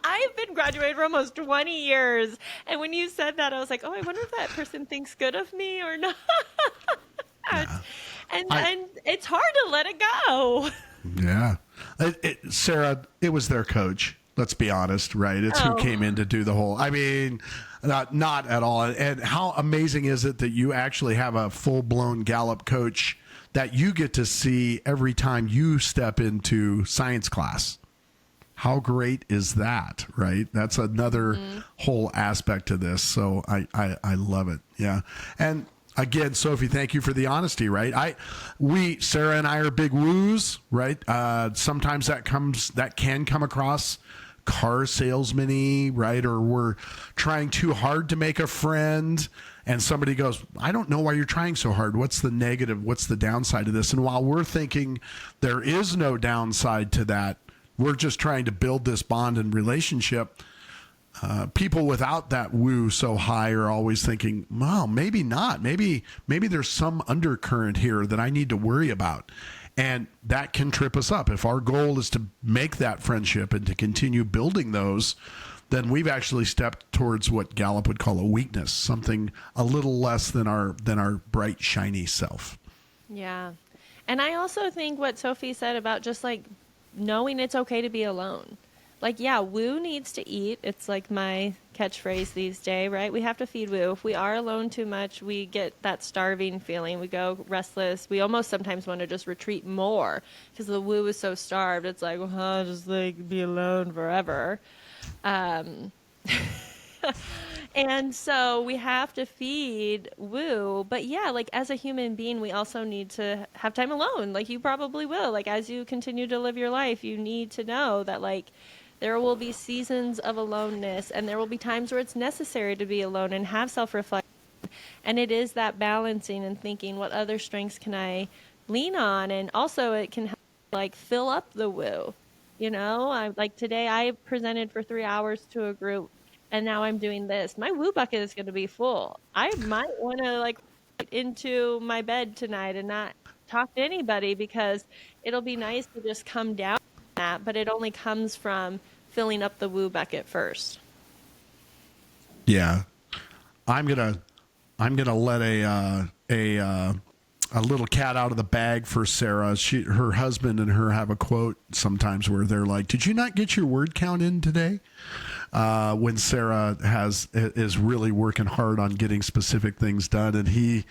I've been graduated for almost 20 years. And when you said that, I was like, oh, I wonder if that person thinks good of me or not. Yeah. And it's hard to let it go. Yeah. Sarah, it was their coach. Let's be honest, right? It's who came in to do the whole, I mean, not at all. And how amazing is it that you actually have a full-blown Gallup coach that you get to see every time you step into science class? How great is that, right? That's another whole aspect to this. So I love it. Yeah. And again, Sophie, thank you for the honesty, right? Sarah and I are big woos, right? Sometimes that can come across car salesman-y, right? Or we're trying too hard to make a friend, and somebody goes, I don't know why you're trying so hard. What's the negative? What's the downside of this? And while we're thinking there is no downside to that, we're just trying to build this bond and relationship. People without that woo so high are always thinking, well, maybe not. Maybe there's some undercurrent here that I need to worry about. And that can trip us up. If our goal is to make that friendship and to continue building those, then we've actually stepped towards what Gallup would call a weakness, something a little less than our bright, shiny self. Yeah. And I also think what Sophie said about just like knowing it's okay to be alone. Like, yeah, woo needs to eat. It's like my catchphrase these days, right? We have to feed woo. If we are alone too much, we get that starving feeling. We go restless. We almost sometimes want to just retreat more because the woo is so starved. It's like, well, I'll just like be alone forever. And so we have to feed woo. But yeah, like as a human being, we also need to have time alone. Like you probably will. Like as you continue to live your life, you need to know that like there will be seasons of aloneness, and there will be times where it's necessary to be alone and have self-reflection. And it is that balancing and thinking, what other strengths can I lean on? And also it can help, like fill up the woo. You know, like today I presented for 3 hours to a group, and now I'm doing this. My woo bucket is going to be full. I might want to like into my bed tonight and not talk to anybody, because it'll be nice to just come down from that, but it only comes from filling up the woo bucket first. Yeah. I'm gonna let a little cat out of the bag for Sarah. Her husband and her have a quote sometimes where they're like, "Did you not get your word count in today?" When Sarah is really working hard on getting specific things done, and he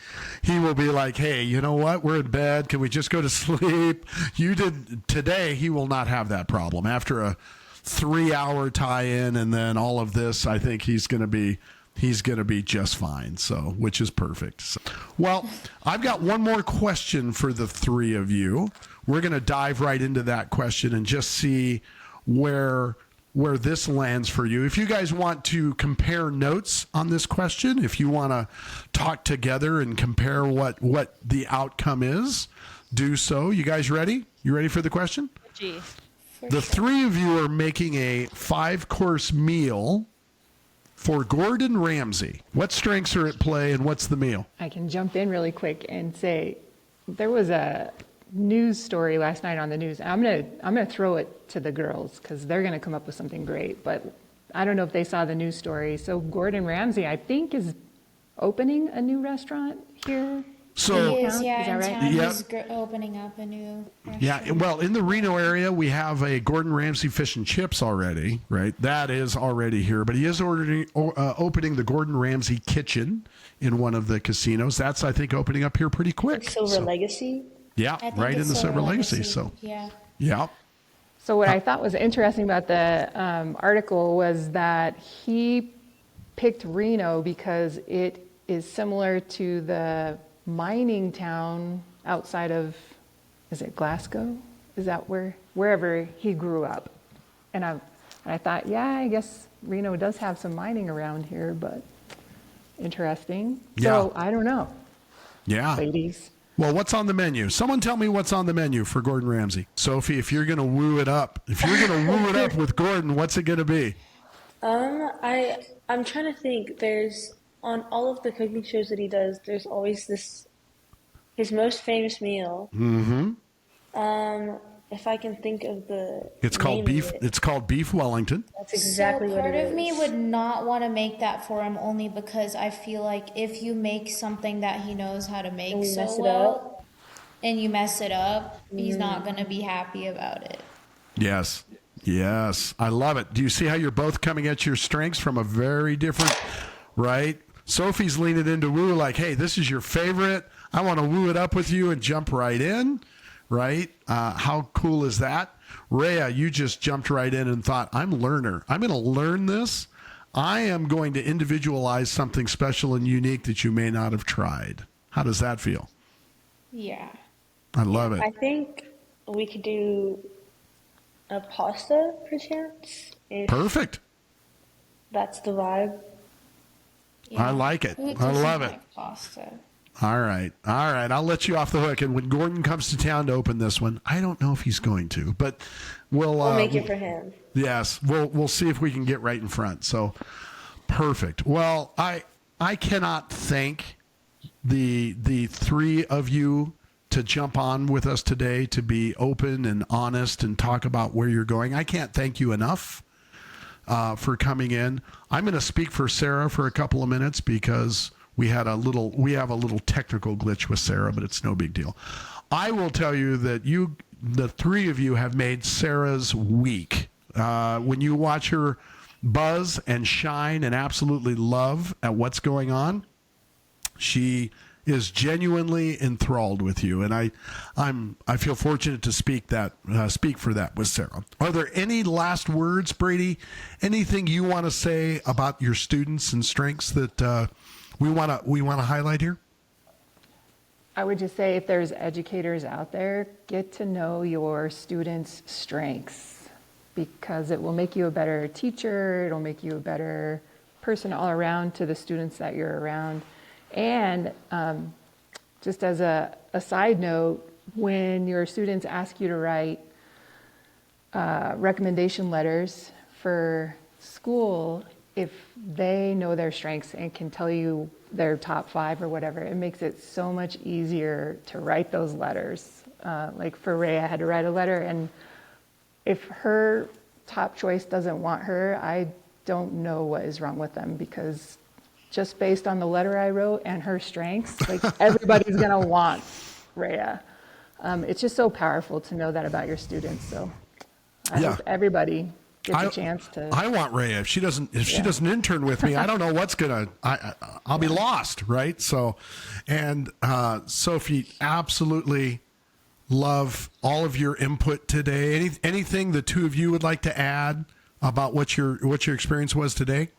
will be like, "Hey, you know what? We're in bed. Can we just go to sleep?" You did today. He will not have that problem after a 3-hour tie-in, and then all of this. I think he's going to be just fine. So, which is perfect. So, well, I've got one more question for the three of you. We're going to dive right into that question and just see where this lands for you. If you guys want to compare notes on this question, if you want to talk together and compare what the outcome is, do so. You guys ready? You ready for the question? Gee. The three of you are making a 5-course meal for Gordon Ramsay. What strengths are at play and what's the meal? I can jump in really quick and say there was a news story last night on the news. I'm gonna throw it to the girls because they're gonna come up with something great. But I don't know if they saw the news story. So Gordon Ramsay, I think, is opening a new restaurant here. So He is, yeah, Is that in right? town. Yeah. He's opening up a new restaurant. yeah, well, in the Reno area, we have a Gordon Ramsay fish and chips already, right? That is already here, but he is opening the Gordon Ramsay kitchen in one of the casinos. That's, I think, opening up here pretty quick. Silver So, Legacy. yeah, I think right it's in the Silver Legacy. So, yeah. yeah. So what I thought was interesting about the article was that he picked Reno because it is similar to the mining town outside of, is it Glasgow? Is that wherever he grew up? And I thought, yeah, I guess Reno does have some mining around here, but interesting. So Yeah. I don't know, Yeah. ladies. Well, what's on the menu? Someone tell me what's on the menu for Gordon Ramsay. Sophie, if you're going to woo it up, with Gordon, what's it going to be? I'm trying to think. There's on all of the cooking shows that he does. There's always his most famous meal. Mm-hmm. If I can think of the It's called name beef. of it, It's called beef Wellington. that's exactly so what part it of me is. would not want to make that for him only because I feel like if you make something that he knows how to make And we so mess it well up. and you mess it up, he's not going to be happy about it. Yes. Yes. I love it. Do you see how you're both coming at your strengths from a very different, right? Sophie's leaning into woo like, hey, this is your favorite. I want to woo it up with you and jump right in, right? How cool is that? Rhea, you just jumped right in and thought, I'm a learner. I'm going to learn this. I am going to individualize something special and unique that you may not have tried. How does that feel? Yeah. I love it. I think we could do a pasta, perchance, if Perfect. that's the vibe. I like it. Who I doesn't love it. like pasta? All right. All right. I'll let you off the hook. And when Gordon comes to town to open this one, I don't know if he's going to, but We'll make it for him. Yes, we'll see if we can get right in front. So perfect. Well, I cannot thank the three of you to jump on with us today, to be open and honest and talk about where you're going. I can't thank you enough for coming in. I'm going to speak for Sarah for a couple of minutes because we have a little technical glitch with Sarah, but it's no big deal. I will tell you that the three of you have made Sarah's week. When you watch her buzz and shine and absolutely love at what's going on, she is genuinely enthralled with you, and I feel fortunate to speak for that with Sarah. Are there any last words, Brady? Anything you want to say about your students and strengths that we want to highlight here? I would just say if there's educators out there, get to know your students' strengths because it will make you a better teacher. It'll make you a better person all around to the students that you're around. And just as a side note, when your students ask you to write recommendation letters for school, if they know their strengths and can tell you their top 5 or whatever, it makes it so much easier to write those letters. Like for Rhea, I had to write a letter, and if her top choice doesn't want her, I don't know what is wrong with them, because just based on the letter I wrote and her strengths, like everybody's gonna want Rhea. It's just so powerful to know that about your students. So I hope everybody gets a chance to. I want Rhea. If she doesn't intern with me, I don't know what's I'll be lost, right? So, and Sophie, absolutely love all of your input today. Anything the two of you would like to add about what your experience was today?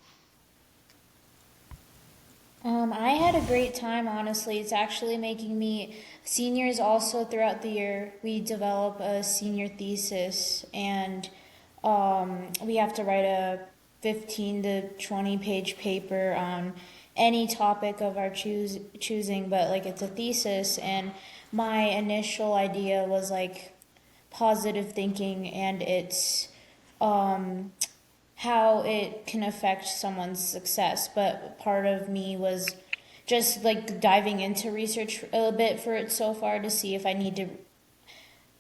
I had a great time, honestly. It's actually making me, seniors also throughout the year, we develop a senior thesis, and we have to write a 15 to 20 page paper on any topic of our choosing, but like it's a thesis, and my initial idea was like positive thinking, and it's how it can affect someone's success. But part of me was just like diving into research a bit for it so far to see if I need to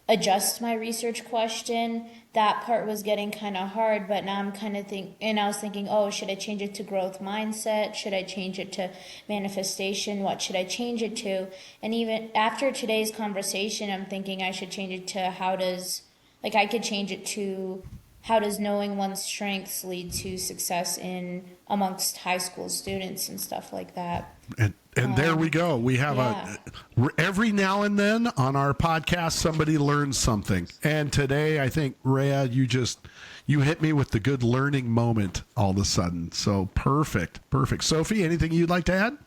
adjust my research question. That part was getting kind of hard, but now I'm kind of I was thinking, oh, should I change it to growth mindset? Should I change it to manifestation? What should I change it to? And even after today's conversation, I'm thinking I should change it to I could change it to how does knowing one's strengths lead to success amongst high school students and stuff like that. And there we go. We have every now and then on our podcast, somebody learns something. And today, I think, Rhea, you hit me with the good learning moment all of a sudden. So perfect. Sophie, anything you'd like to add?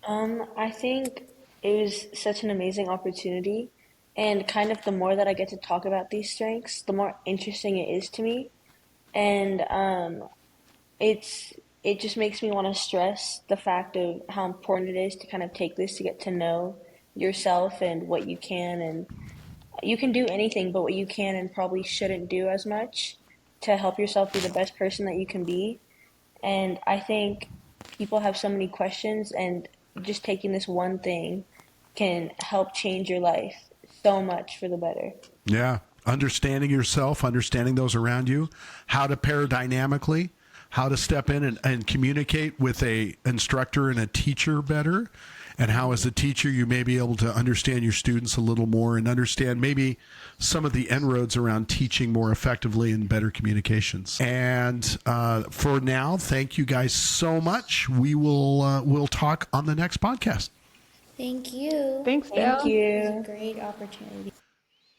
I think It was such an amazing opportunity. And kind of the more that I get to talk about these strengths, the more interesting it is to me. And it just makes me want to stress the fact of how important it is to kind of take this to get to know yourself and what you can, and you can do anything but what you can and probably shouldn't do as much to help yourself be the best person that you can be. And I think people have so many questions, and just taking this one thing can help change your life so much for the better. Yeah. Understanding yourself, understanding those around you, how to pair dynamically, how to step in and communicate with a instructor and a teacher better, and how as a teacher you may be able to understand your students a little more and understand maybe some of the inroads around teaching more effectively and better communications. And for now, thank you guys so much. We'll talk on the next podcast. Thank you. Thanks, Bill. Thank It was you. a great opportunity.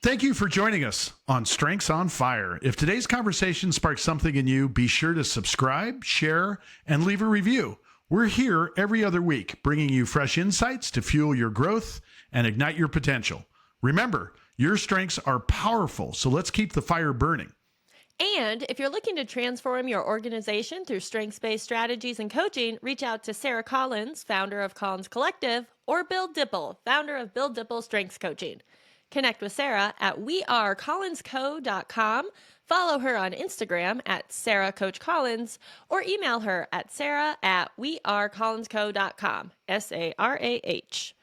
Thank you for joining us on Strengths on Fire. If today's conversation sparked something in you, be sure to subscribe, share, and leave a review. We're here every other week, bringing you fresh insights to fuel your growth and ignite your potential. Remember, your strengths are powerful, so let's keep the fire burning. And if you're looking to transform your organization through strengths-based strategies and coaching, reach out to Sarah Collins, founder of Collins Collective, or Bill Dipple, founder of Bill Dipple Strengths Coaching. Connect with Sarah at wearecollinsco.com. Follow her on Instagram at SarahCoachCollins, or email her at sarah@wearecollinsco.com, SARAH.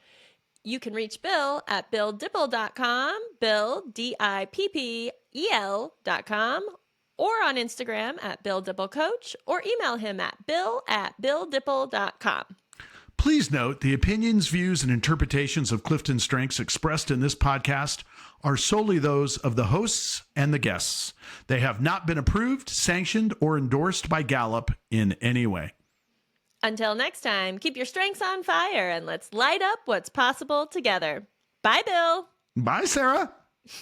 You can reach Bill at BillDipple.com, Bill, DIPPEL.com, or on Instagram at BillDippleCoach, or email him at bill@BillDipple.com. Please note the opinions, views, and interpretations of Clifton Strengths expressed in this podcast are solely those of the hosts and the guests. They have not been approved, sanctioned, or endorsed by Gallup in any way. Until next time, keep your strengths on fire and let's light up what's possible together. Bye, Bill. Bye, Sarah.